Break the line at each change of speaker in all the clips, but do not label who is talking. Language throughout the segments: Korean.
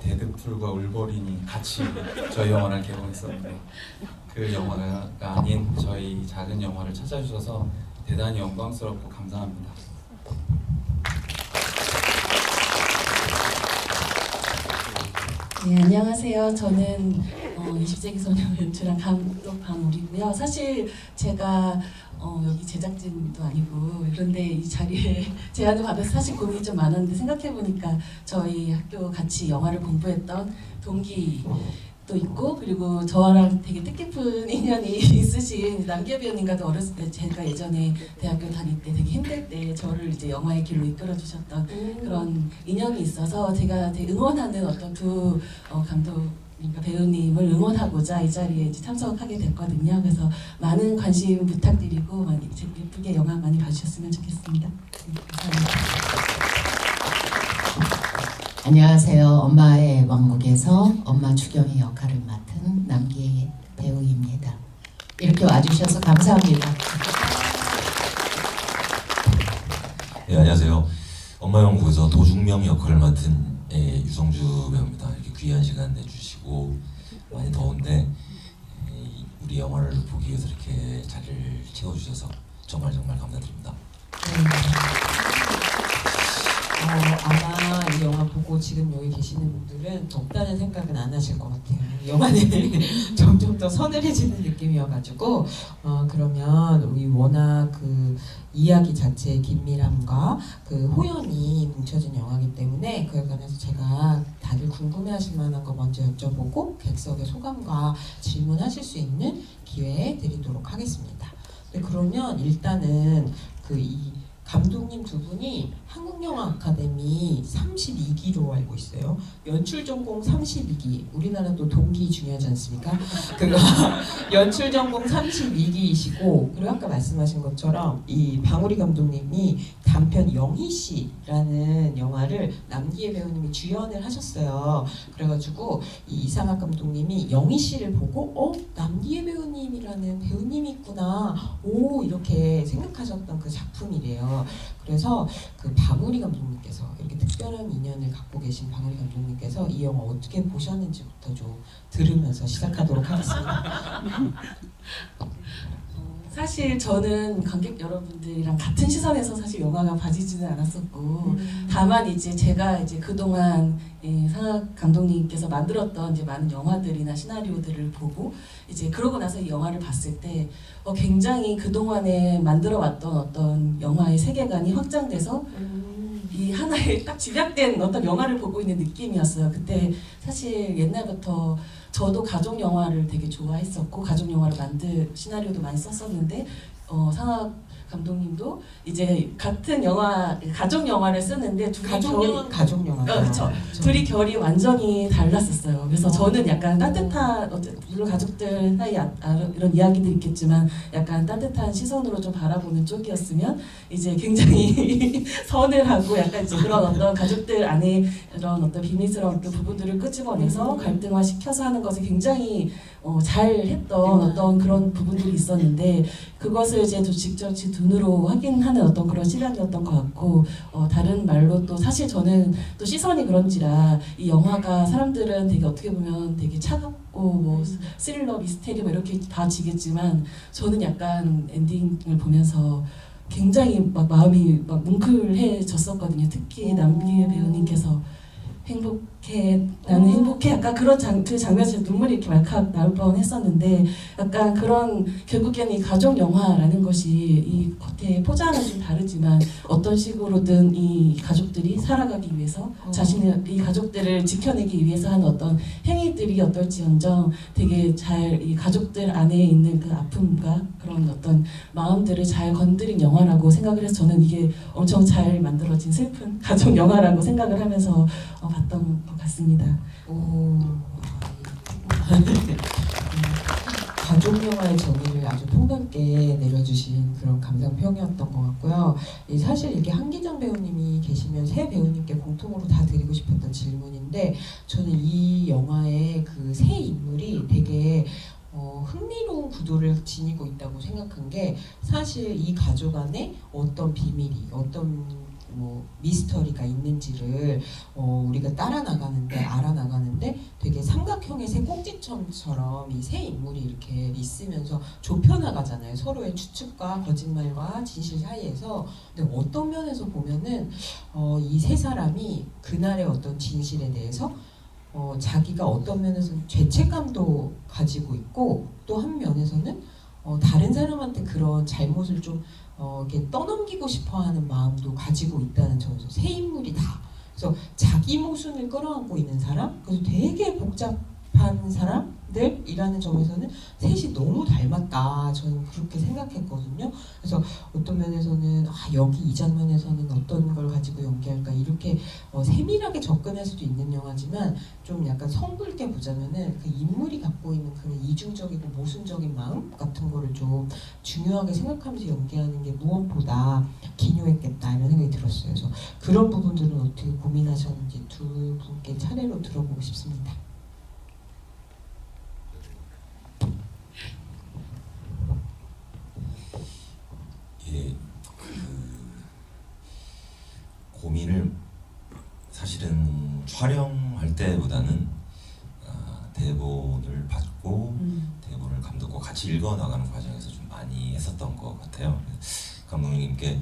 데드풀과 울버린이 같이 저희 영화를 개봉했었는데 그 영화가 아닌 저희 작은 영화를 찾아주셔서 대단히 영광스럽고 감사합니다.
네, 안녕하세요. 저는 20세기 소녀 연출한 감독 방울이고요. 사실 제가 여기 제작진도 아니고 그런데 이 자리에 제안을 받아서 사실 고민이 좀 많았는데 생각해보니까 저희 학교 같이 영화를 공부했던 동기도 있고 그리고 저랑 되게 뜻깊은 인연이 있으신 남기아 배우님과도 어렸을 때 제가 예전에 대학교 다닐 때 되게 힘들 때 저를 이제 영화의 길로 이끌어 주셨던 그런 인연이 있어서 제가 되게 응원하는 어떤 두 감독님과 배우님을 응원하고자 이 자리에 이제 참석하게 됐거든요. 그래서 많은 관심 부탁드리고 많이 예쁘게 영화 많이 봐주셨으면 좋겠습니다. 네, 감사합니다.
안녕하세요. 엄마의 왕국에서 엄마 주경의 역할을 맡은 남기애 배우입니다. 이렇게 와주셔서 감사합니다.
네, 안녕하세요. 엄마의 왕국에서 도중명 역할을 맡은 유성주 배우입니다. 이렇게 귀한 시간 내주시고 많이 더운데 우리 영화를 보기 위해서 이렇게 자리를 채워주셔서 정말 감사드립니다.
아마 이 영화 보고 지금 여기 계시는 분들은 덥다는 생각은 안 하실 것 같아요. 영화는 점점 더 서늘해지는 느낌이어가지고 그러면 우리 워낙 그 이야기 자체의 긴밀함과 그 호연이 뭉쳐진 영화이기 때문에 그에 관해서 제가 다들 궁금해하실 만한 거 먼저 여쭤보고 객석의 소감과 질문하실 수 있는 기회 드리도록 하겠습니다. 네, 그러면 일단은 이 감독님 두 분이 한국영화 아카데미 32기로 알고 있어요. 연출 전공 32기. 우리나라도 동기 중요하지 않습니까? 그거 연출 전공 32기이시고 그리고 아까 말씀하신 것처럼 이 방울이 감독님이 단편 영희씨라는 영화를 남기애 배우님이 주연을 하셨어요. 그래가지고 이 이상학 감독님이 영희씨를 보고 남기애 배우님이라는 배우님이 있구나. 오 이렇게 생각하셨던 그 작품이래요. 그래서 그 방울이 감독님께서 이렇게 특별한 인연을 갖고 계신 방울이 감독님께서 이 영화 어떻게 보셨는지부터 좀 들으면서 시작하도록 하겠습니다.
사실 저는 관객 여러분들이랑 같은 시선에서 사실 영화가 봐지지는 않았었고 다만 이제 제가 이제 그동안 상학 감독님께서 만들었던 이제 많은 영화들이나 시나리오들을 보고 이제 그러고 나서 이 영화를 봤을 때 굉장히 그동안에 만들어왔던 어떤 영화의 세계관이 확장돼서 이 하나의 딱 집약된 어떤 영화를 보고 있는 느낌이었어요. 그때 사실 옛날부터 저도 가족 영화를 되게 좋아했었고 가족 영화를 만들 시나리오도 많이 썼었는데 상학 감독님도 이제 같은 영화 가족 영화를 쓰는데 둘이
가족 영화.
그렇죠. 둘이 결이 완전히 달랐었어요. 그래서 저는 약간 따뜻한 물론 가족들 사이 이런 이야기들이 있겠지만 약간 따뜻한 시선으로 좀 바라보는 쪽이었으면 이제 굉장히 서늘하고 약간 이제 그런 어떤 가족들 안에 이런 어떤 비밀스러운 어떤 부분들을 끄집어내서 갈등화 시켜서 하는 것을 굉장히 잘 했던 어떤 그런 부분들이 있었는데 그것을 이제 직접 제 눈으로 확인하는 어떤 그런 시간이었던 것 같고 다른 말로 또 사실 저는 또 시선이 그런지라 이 영화가 사람들은 되게 어떻게 보면 되게 차갑고 뭐 스릴러 미스테리 뭐 이렇게 봐지겠지만 저는 약간 엔딩을 보면서 굉장히 막 마음이 막 뭉클해졌었거든요. 특히 남기애 배우님께서 행복해 나는 행복해 약간 그런 그 장면에서 눈물이 이렇게 말칵 나올 뻔했었는데 약간 그런 결국에는 이 가족 영화라는 것이 이 겉에 포장은 좀 다르지만 어떤 식으로든 이 가족들이 살아가기 위해서 자신의 이 가족들을 지켜내기 위해서 하는 어떤 행위들이 어떨지언정 되게 잘 이 가족들 안에 있는 그 아픔과 그런 어떤 마음들을 잘 건드린 영화라고 생각을 해서 저는 이게 엄청 잘 만들어진 슬픈 가족 영화라고 생각을 하면서 봤던 것 같습니다.
가족 영화의 정의를 아주 폭넓게 내려주신 그런 감상평이었던 것 같고요. 사실 이게 한기정 배우님이 계시면 세 배우님께 공통으로 다 드리고 싶었던 질문인데 저는 이 영화의 그 세 인물이 되게 흥미로운 구도를 지니고 있다고 생각한 게 사실 이 가족 안에 어떤 비밀이 어떤 뭐 미스터리가 있는지를 우리가 따라 나가는데 알아 나가는데 되게 삼각형의 새 꼭지점처럼 이 세 인물이 이렇게 있으면서 좁혀 나가잖아요. 서로의 추측과 거짓말과 진실 사이에서. 근데 어떤 면에서 보면은 이 세 사람이 그날의 어떤 진실에 대해서 자기가 어떤 면에서는 죄책감도 가지고 있고 또 한 면에서는 다른 사람한테 그런 잘못을 좀 이렇게 떠넘기고 싶어하는 마음도 가지고 있다는 점에서 세 인물이 다 그래서 자기 모순을 끌어안고 있는 사람 그래서 되게 복잡한 사람들이라는 점에서는 셋이 너무 닮았다 저는 그렇게 생각했거든요. 그래서 어떤 면에서는 여기 이 장면에서는 어떤 걸 가지고 연기할까 이렇게 세밀하게 접근할 수도 있는 영화지만 좀 약간 성불게 보자면은 그 인물이 갖고 있는 그런 이중적이고 모순적인 마음 같은 거를 좀 중요하게 생각하면서 연기하는 게 무엇보다 기묘했겠다 이런 생각이 들었어요. 그래서 그런 부분들은 어떻게 고민하셨는지 두 분께 차례로 들어보고 싶습니다.
예, 고민을 사실은 촬영할 때보다는 대본을 받고 대본을 감독과 같이 읽어 나가는 과정에서 좀 많이 했었던 것 같아요. 감독님께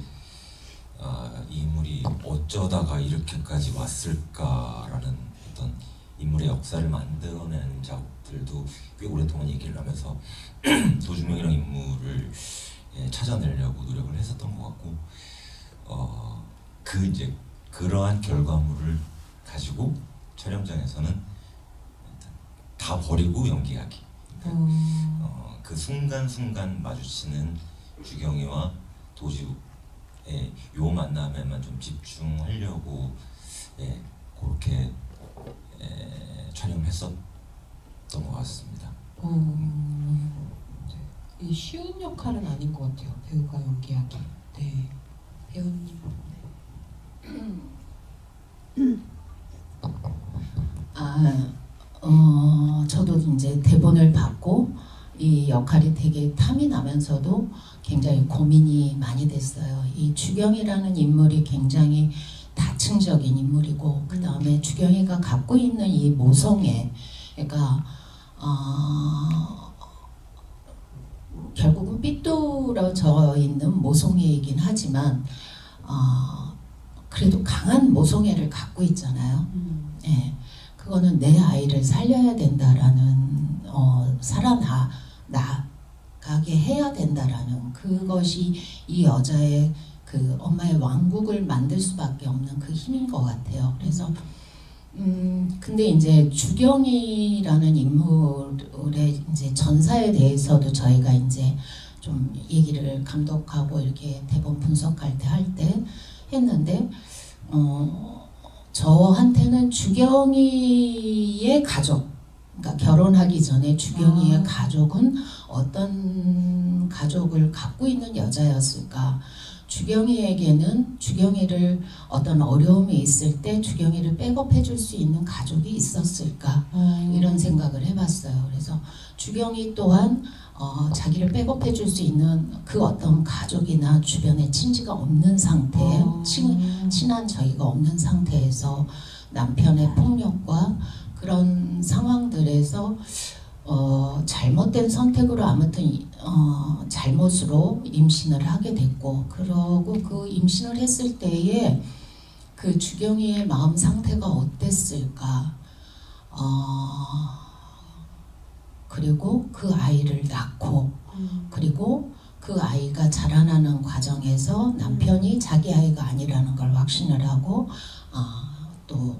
이 인물이 어쩌다가 이렇게까지 왔을까라는 어떤 인물의 역사를 만들어내는 작업들도 꽤 오랫동안 얘기를 하면서 도중명이라는 인물을 찾아내려고 노력을 했었던 것 같고 이제 그러한 결과물을 가지고 촬영장에서는 다 버리고 연기하기. 그 순간순간 마주치는 주경이와 도지욱의 요 만남에만 좀 집중하려고 그렇게 촬영을 했었던 것 같습니다.
이 쉬운 역할은 아닌 것 같아요. 배우가 연기하기. 네, 배우님.
저도 이제 대본을 받고 이 역할이 되게 탐이 나면서도 굉장히 고민이 많이 됐어요. 이 주경이라는 인물이 굉장히 다층적인 인물이고 그 다음에 주경이가 갖고 있는 이 모성애, 그러니까 결국은 삐뚤어져 있는 모성애이긴 하지만 그래도 강한 모성애를 갖고 있잖아요. 예, 그거는 내 아이를 살려야 된다라는 살아나가게 해야 된다라는 그것이 이 여자의 그 엄마의 왕국을 만들 수밖에 없는 그 힘인 것 같아요. 그래서 근데 이제 주경이라는 인물의 이제 전사에 대해서도 저희가 이제 좀 얘기를 감독하고 이렇게 대본 분석할 때 했는데 저한테는 주경이의 가족, 그러니까 결혼하기 전에 주경이의 가족은 어떤 가족을 갖고 있는 여자였을까? 주경이에게는 주경이를 어떤 어려움이 있을 때 주경이를 백업해 줄 수 있는 가족이 있었을까? 이런 생각을 해봤어요. 그래서 주경이 또한 자기를 백업해 줄 수 있는 그 어떤 가족이나 주변에 친지가 없는 상태, 친한 저희가 없는 상태에서 남편의 폭력과 그런 상황들에서 잘못된 선택으로 아무튼 잘못으로 임신을 하게 됐고 그러고 그 임신을 했을 때에 그 주경이의 마음 상태가 어땠을까 그리고 그 아이를 낳고 그리고 그 아이가 자라나는 과정에서 남편이 자기 아이가 아니라는 걸 확신을 하고 또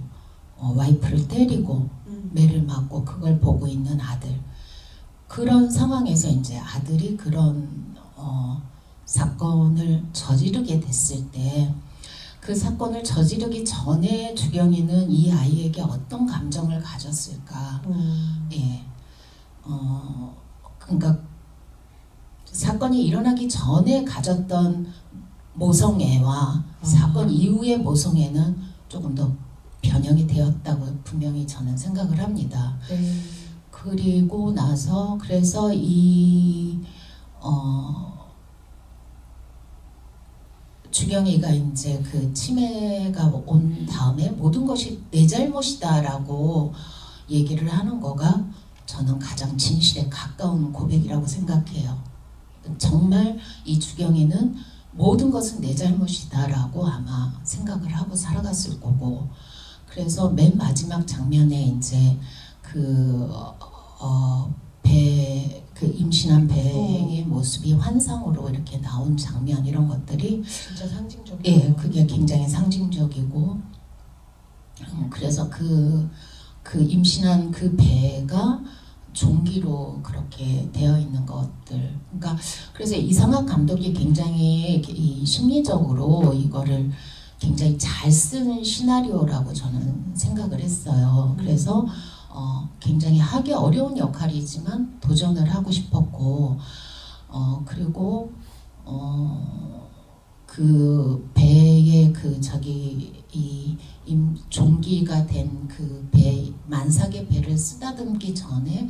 와이프를 때리고 매를 맞고 그걸 보고 있는 아들 그런 상황에서 이제 아들이 그런 사건을 저지르게 됐을 때 그 사건을 저지르기 전에 주경이는 이 아이에게 어떤 감정을 가졌을까? 예, 그러니까 사건이 일어나기 전에 가졌던 모성애와 사건 이후의 모성애는 조금 더 변형이 되었다고 분명히 저는 생각을 합니다. 그리고 나서 그래서 이 주경이가 이제 그 치매가 온 다음에 모든 것이 내 잘못이다라고 얘기를 하는 거가 저는 가장 진실에 가까운 고백이라고 생각해요. 정말 이 주경이는 모든 것은 내 잘못이다라고 아마 생각을 하고 살아갔을 거고, 그래서 맨 마지막 장면에 이제 그 임신한 배의 모습이 환상으로 이렇게 나온 장면, 이런 것들이
진짜 상징적이에요.
예, 그게 굉장히 상징적이고, 그래서 그 임신한 그 배가 종기로 그렇게 되어 있는 것들, 그러니까 그래서 이상학 감독이 굉장히 이 심리적으로 이거를 굉장히 잘 쓴 시나리오라고 저는 생각을 했어요. 그래서 굉장히 하기 어려운 역할이지만 도전을 하고 싶었고, 그리고 그 배에 그 자기 이 종기가 된 그 배, 만삭의 배를 쓰다듬기 전에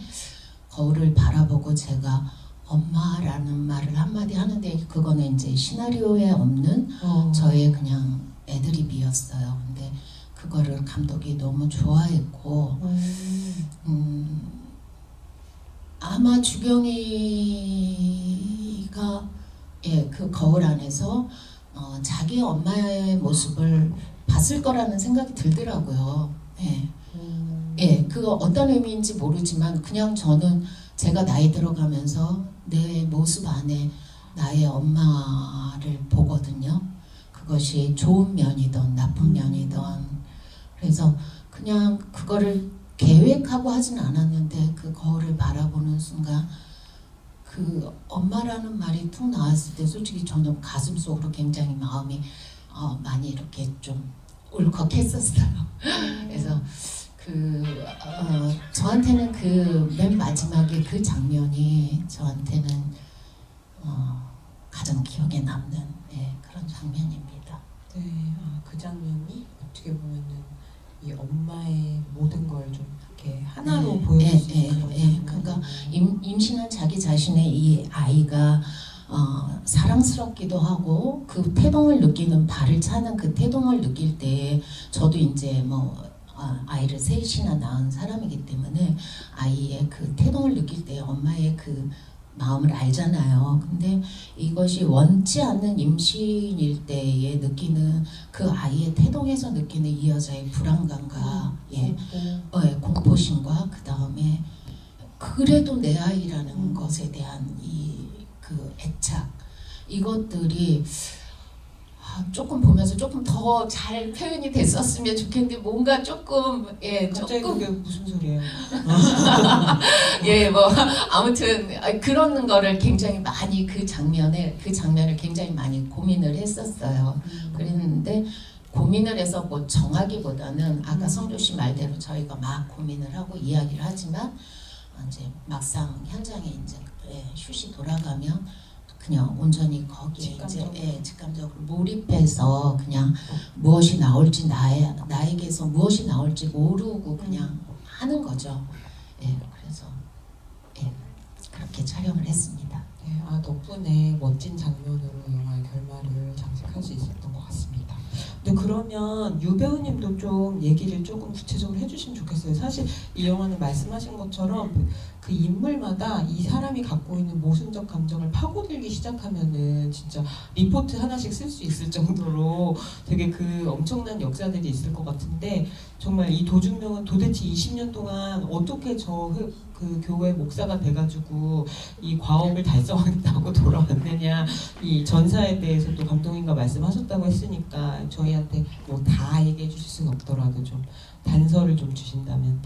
거울을 바라보고 제가 엄마라는 말을 한마디 하는데, 그거는 이제 시나리오에 없는 저의 그냥 애드립이었어요. 근데 그거를 감독이 너무 좋아했고, 아마 주경이가 그 거울 안에서 자기 엄마의 모습을 봤을 거라는 생각이 들더라고요. 그거 어떤 의미인지 모르지만 그냥 저는 제가 나이 들어가면서 내 모습 안에 나의 엄마를 보거든요. 그것이 좋은 면이든 나쁜 면이든. 그래서 그냥 그거를 계획하고 하진 않았는데 그 거울을 바라보는 순간 그 엄마라는 말이 툭 나왔을 때 솔직히 저는 가슴속으로 굉장히 마음이 많이 이렇게 좀 울컥했었어요. 그래서 저한테는 그 맨 마지막에 그 장면이 저한테는 가장 기억에 남는 그런 장면입니다.
네, 그 장면이 어떻게 보면은 이 엄마의 모든 걸 좀 이렇게 하나로 보여줄 수 있는 그런 장면이네요.
그러니까 임신한 자기 자신의 이 아이가 사랑스럽기도 하고, 그 태동을 느끼는, 발을 차는 그 태동을 느낄 때, 저도 이제 뭐 아이를 셋이나 낳은 사람이기 때문에 아이의 그 태동을 느낄 때 엄마의 그 마음을 알잖아요. 근데 이것이 원치 않는 임신일 때에 느끼는 그 아이의 태동에서 느끼는 이 여자의 불안감과 공포심과, 그 다음에 그래도 내 아이라는 것에 대한 그 애착, 이것들이 조금 보면서 조금 더 잘 표현이 됐었으면 좋겠는데, 뭔가 조금
갑자기 그게 무슨 소리예요?
뭐 아무튼 그런 거를 굉장히 많이 그 장면을 굉장히 많이 고민을 했었어요. 그랬는데 고민을 해서 뭐 정하기보다는 아까 성조 씨 말대로 저희가 막 고민을 하고 이야기를 하지만 이제 막상 현장에 이제 슛이 돌아가면 그냥 온전히 거기에 직감적으로 몰입해서 그냥 무엇이 나올지 나에게서 무엇이 나올지 모르고 그냥 하는 거죠. 그래서 그렇게 촬영을 했습니다.
네, 덕분에 멋진 장면으로 영화의 결말을 장식할 수 있었던 것 같습니다. 근데 그러면 유 배우님도 좀 얘기를 조금 구체적으로 해주시면 좋겠어요. 사실 이 영화는 말씀하신 것처럼 그 인물마다 이 사람이 갖고 있는 모순적 감정을 파고들기 시작하면은 진짜 리포트 하나씩 쓸 수 있을 정도로 되게 그 엄청난 역사들이 있을 것 같은데, 정말 이 도중명은 도대체 20년 동안 어떻게 그 교회 목사가 돼가지고 이 과업을 달성하겠다고 돌아왔느냐, 이 전사에 대해서도 감독님과 말씀하셨다고 했으니까 저희한테 뭐 다 얘기해 주실 수는 없더라도 좀 단서를 좀 주신다면.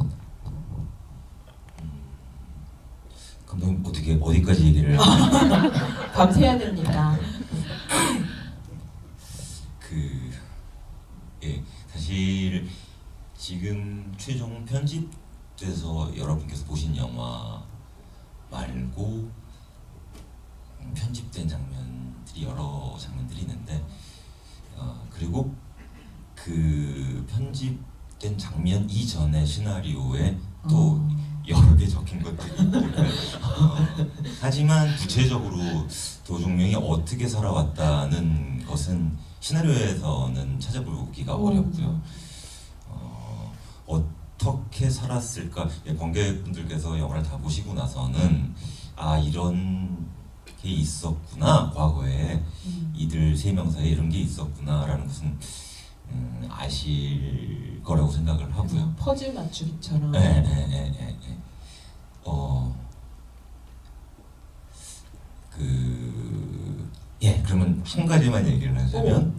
감독님 어디까지 얘기를
밤새야 됩니다.
사실 지금 최종 편집돼서 여러분께서 보신 영화 말고 편집된 장면들이 여러 장면들이 있는데, 그리고 그 편집된 장면 이전의 시나리오에 또 여러 개 적힌 것들이 있을까요? 하지만 구체적으로 도중명이 어떻게 살아왔다는 것은 시나리오에서는 찾아보기가 어렵고요. 어떻게 살았을까? 예, 관객분들께서 영화를 다 보시고 나서는 아 이런 게 있었구나 과거에 이들 세 명 사이에 이런 게 있었구나라는 것은 아실 거라고 생각을 하고요.
퍼즐 맞추기처럼.
네. 그러면 한 가지만 얘기를 하자면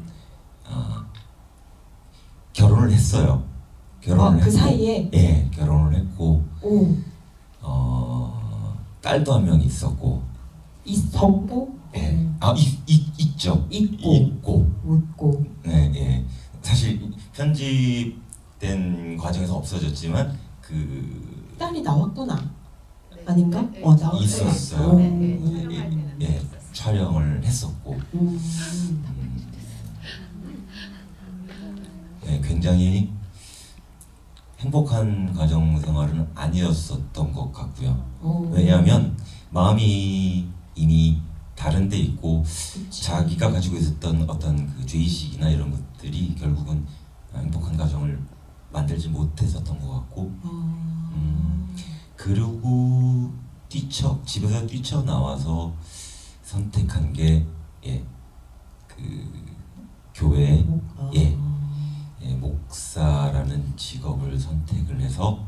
결혼을 했어요. 결혼을
그
했고,
사이에?
예, 결혼을 했고
오,
딸도 한 명 있었고,
있었고,
예, 있죠.
있고. 웃고.
네. 사실 편집된 과정에서 없어졌지만 그
딸이 나왔구나. 아닌가? 나왔구나.
있었어요.
오.
예, 촬영을 했었고, 예, 굉장히 행복한 가정 생활은 아니었었던 것 같고요.
오.
왜냐하면 마음이 이미 다른 데 있고
그치.
자기가 가지고 있었던 어떤 그 죄의식이나 이런 것들이 결국은 행복한 가정을 만들지 못했었던 것 같고, 그리고 집에서 뛰쳐나와서 선택한 게 그 교회 목사라는 직업을 선택을 해서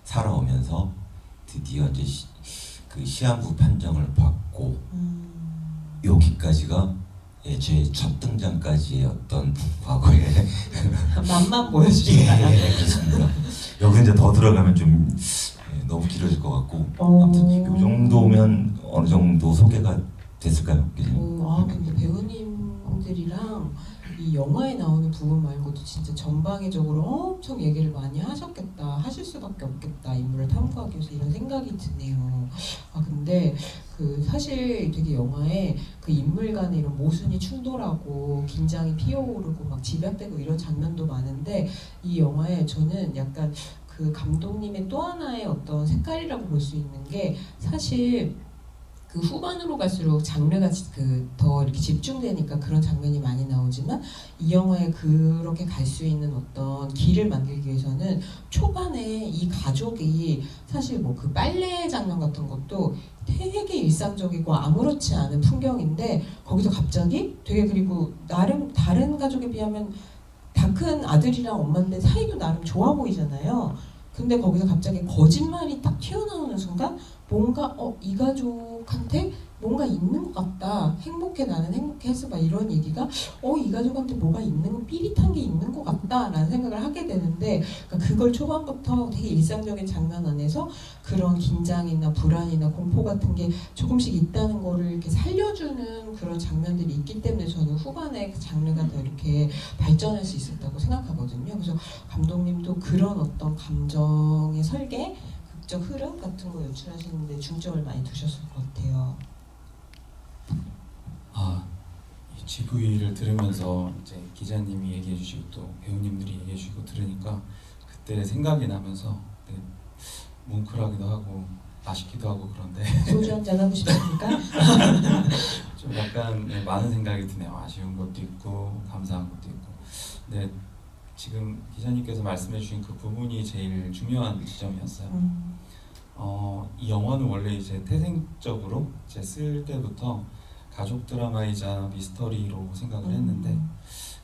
살아오면서 드디어 이제 그 시한부 판정을 받고 여기까지가 제 첫 등장까지의 어떤 과거의
맛만 보여주시나요?
그렇습니다. 여기 이제 더 들어가면 좀 너무 길어질 것 같고, 아무튼 이 정도면 어느 정도 소개가 됐을까요?
근데 배우님들이랑 이 영화에 나오는 부분 말고도 진짜 전방위적으로 엄청 얘기를 많이 하실 수밖에 없겠다, 인물을 탐구하기 위해서, 이런 생각이 드네요. 근데 그 사실 되게 영화에 그 인물 간의 이런 모순이 충돌하고 긴장이 피어오르고 막 집약되고 이런 장면도 많은데, 이 영화에 저는 약간 그 감독님의 또 하나의 어떤 색깔이라고 볼 수 있는 게, 사실 그 후반으로 갈수록 장르가 더 이렇게 집중되니까 그런 장면이 많이 나오지만, 이 영화에 그렇게 갈 수 있는 어떤 길을 만들기 위해서는 초반에 이 가족이 사실 뭐 그 빨래 장면 같은 것도 되게 일상적이고 아무렇지 않은 풍경인데, 거기서 갑자기 되게, 그리고 나름 다른 가족에 비하면 다 큰 아들이랑 엄마인데 사이도 나름 좋아 보이잖아요. 근데 거기서 갑자기 거짓말이 딱 튀어나오는 순간 뭔가 이 가족한테 뭔가 있는 것 같다, 행복해, 나는 행복해서 막 이런 얘기가 이 가족한테 뭐가 있는, 삐릿한 게 있는 것 같다라는 생각을 하게 되는데, 그러니까 그걸 초반부터 되게 일상적인 장면 안에서 그런 긴장이나 불안이나 공포 같은 게 조금씩 있다는 거를 이렇게 살려주는 그런 장면들이 있기 때문에 저는 후반에 그 장르가 더 이렇게 발전할 수 있었다고 생각하거든요. 그래서 감독님도 그런 어떤 감정의 설계, 극적 흐름 같은 거 연출하시는데 중점을 많이 두셨을 것 같아요.
이 GV를 들으면서 이제 기자님이 얘기해 주시고 또 배우님들이 얘기해 주시고 들으니까 그때 생각이 나면서 뭉클하기도 하고 아쉽기도 하고 그런데
소주 한잔 하고 싶습니까?
좀 약간 많은 생각이 드네요. 아쉬운 것도 있고 감사한 것도 있고. 근데 지금 기자님께서 말씀해 주신 그 부분이 제일 중요한 지점이었어요. 이 영화는 원래 이제 태생적으로 이제 쓸 때부터 가족 드라마이자 미스터리로 생각을 했는데,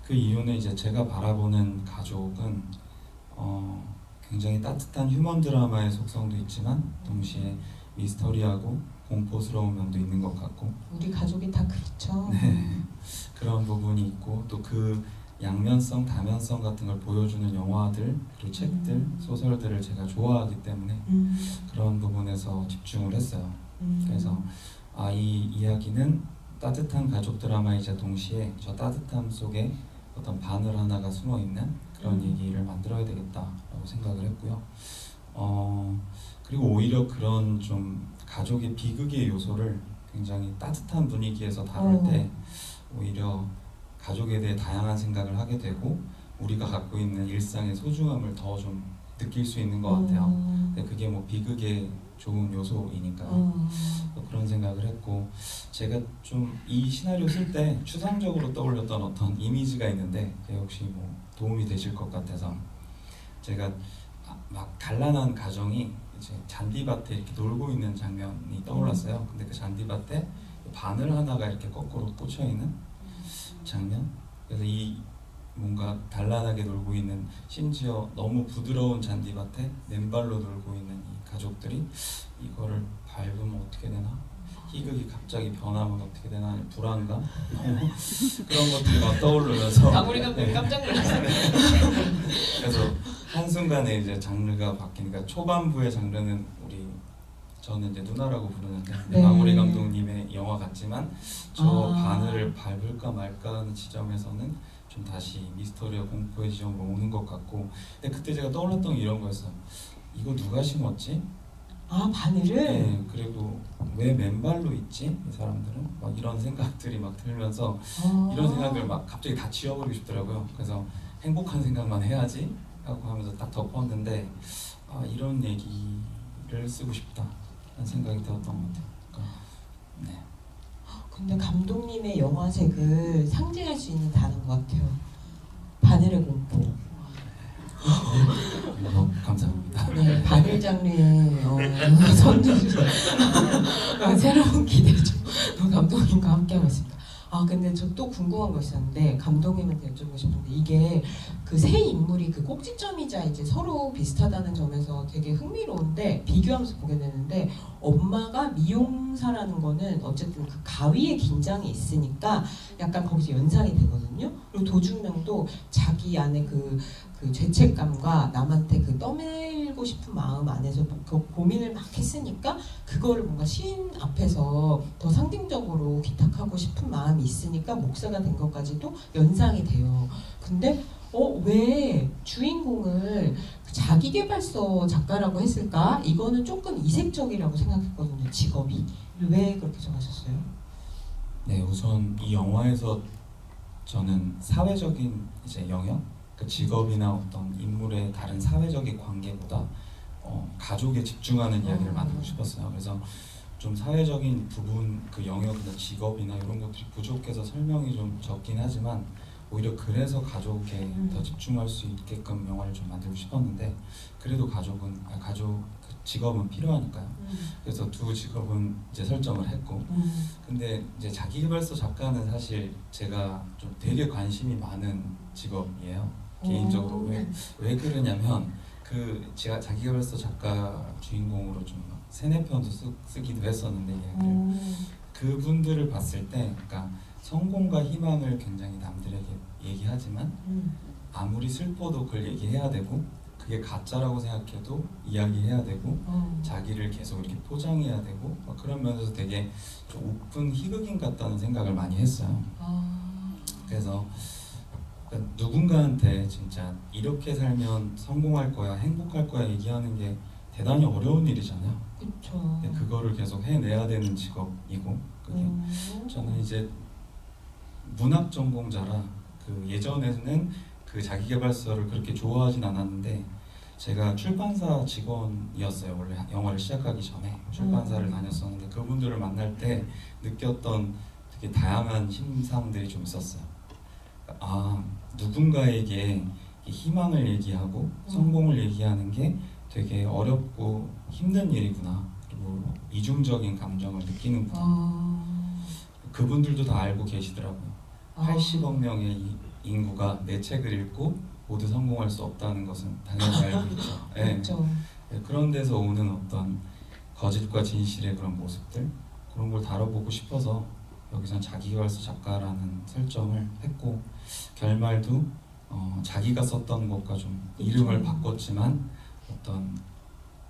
그 이유는 이제 제가 바라보는 가족은 굉장히 따뜻한 휴먼 드라마의 속성도 있지만 동시에 미스터리하고 공포스러운 면도 있는 것 같고,
우리 가족이 다 그렇죠.
네, 그런 부분이 있고, 또 그 양면성, 다면성 같은 걸 보여주는 영화들, 그리고 책들, 소설들을 제가 좋아하기 때문에 그런 부분에서 집중을 했어요. 그래서 이 이야기는 따뜻한 가족 드라마이자 동시에 저 따뜻함 속에 어떤 바늘 하나가 숨어 있는 그런 얘기를 만들어야 되겠다라고 생각을 했고요. 그리고 오히려 그런 좀 가족의 비극의 요소를 굉장히 따뜻한 분위기에서 다룰 때 오히려 가족에 대해 다양한 생각을 하게 되고, 우리가 갖고 있는 일상의 소중함을 더 좀 느낄 수 있는 것 같아요. 근데 그게 뭐 비극의 좋은 요소이니까요. 또 그런 생각을 했고, 제가 좀 이 시나리오 쓸 때 추상적으로 떠올렸던 어떤 이미지가 있는데 그게 혹시 뭐 도움이 되실 것 같아서, 제가 막 단란한 가정이 이제 잔디밭에 이렇게 놀고 있는 장면이 떠올랐어요. 근데 그 잔디밭에 바늘 하나가 이렇게 거꾸로 꽂혀 있는 장면. 그래서 이 뭔가 단란하게 놀고 있는, 심지어 너무 부드러운 잔디밭에 맨발로 놀고 있는 이 가족들이 이거를 밟으면 어떻게 되나? 희극이 갑자기 변하면 어떻게 되나? 불안감? 그런 것들이 막 떠오르면서
강우리 감독
네.
깜짝 놀랐어요.
그래서 한순간에 이제 장르가 바뀌니까, 초반부의 장르는 저는 이제 누나라고 부르는데
네.
마무리 감독님의 영화 같지만, 저
아.
바늘을 밟을까 말까 하는 지점에서는 좀 다시 미스터리와 공포의 지점으로 오는 것 같고, 근데 그때 제가 떠올랐던 게 이런 거였어요. 이거 누가 심었지?
아, 바늘을?
네, 그리고 왜 맨발로 있지? 이 사람들은? 막 이런 생각들이 막 들면서 이런 생각을 막 갑자기 다 지워버리고 싶더라고요. 그래서 행복한 생각만 해야지 하고 하면서 딱 덮었는데, 이런 얘기를 쓰고 싶다 라는 생각이 들었던 것 같아요. 그러니까, 네.
근데 감독님의 영화색을 상징할 수 있는 단어인 것 같아요. 바늘의 공포.
감사합니다.
네, 바늘 장르의 선두주 새로운 기대죠. 감독님과 함께하고 있습니다. 아, 근데 저 또 궁금한 거 있었는데 감독님한테 여쭤보고 싶은데, 이게 그 세 인물이 그 꼭지점이자 이제 서로 비슷하다는 점에서 되게 흥미로운데, 비교하면서 보게 되는데, 엄마가 미용사라는 거는 어쨌든 그 가위의 긴장이 있으니까 약간 거기서 연상이 되거든요. 그리고 도중명도 자기 안에 그 죄책감과 남한테 그 떠밀고 싶은 마음 안에서 그 고민을 막 했으니까, 그거를 뭔가 시인 앞에서 더 상징적으로 기탁하고 싶은 마음이 있으니까 목사가 된 것까지도 연상이 돼요. 근데 왜 주인공을 자기계발서 작가라고 했을까? 이거는 조금 이색적이라고 생각했거든요. 직업이. 왜 그렇게 정하셨어요?
네, 우선 이 영화에서 저는 사회적인 이제 영역, 그 직업이나 어떤 인물의 다른 사회적인 관계보다 가족에 집중하는 이야기를 만들고 싶었어요. 그래서 좀 사회적인 부분, 그 영역이나 직업이나 이런 것들이 부족해서 설명이 좀 적긴 하지만, 오히려 그래서 가족에 더 집중할 수 있게끔 영화를 좀 만들고 싶었는데, 그래도 가족 그 직업은 필요하니까요. 그래서 두 직업은 이제 설정을 했고, 근데 이제 자기계발서 작가는 사실 제가 좀 되게 관심이 많은 직업이에요. 개인적으로. 왜 그러냐면, 제가 자기계발서 작가 주인공으로 좀 3-4편도 쓰기도 했었는데, 이야기를 그분들을 봤을 때, 그러니까 성공과 희망을 굉장히 남들에게 얘기하지만 아무리 슬퍼도 그걸 얘기해야 되고, 그게 가짜라고 생각해도 이야기해야 되고, 자기를 계속 이렇게 포장해야 되고, 막 그런 면에서 되게 좀 오픈 희극인 같다는 생각을 많이 했어요. 그래서 그러니까 누군가한테 진짜 이렇게 살면 성공할 거야, 행복할 거야 얘기하는 게 대단히 어려운 일이잖아요.
그렇죠.
근데 그거를 계속 해내야 되는 직업이고, 그게 저는 이제 문학 전공자라 예전에는 그 자기계발서를 그렇게 좋아하진 않았는데, 제가 출판사 직원이었어요. 원래 영화를 시작하기 전에 출판사를 다녔었는데, 그분들을 만날 때 느꼈던 되게 다양한 심상들이 좀 있었어요. 누군가에게 희망을 얘기하고 성공을 얘기하는 게 되게 어렵고 힘든 일이구나, 그리고 이중적인 감정을 느끼는구나. 그분들도 다 알고 계시더라고요. 80억 명의 인구가 내 책을 읽고 모두 성공할 수 없다는 것은 당연히 알고 있죠. 네.
그렇죠.
그런 데서 오는 어떤 거짓과 진실의 그런 모습들, 그런 걸 다뤄보고 싶어서 여기선 자기계발서 작가라는 설정을 했고, 결말도 자기가 썼던 것과 좀 이름을 바꿨지만 어떤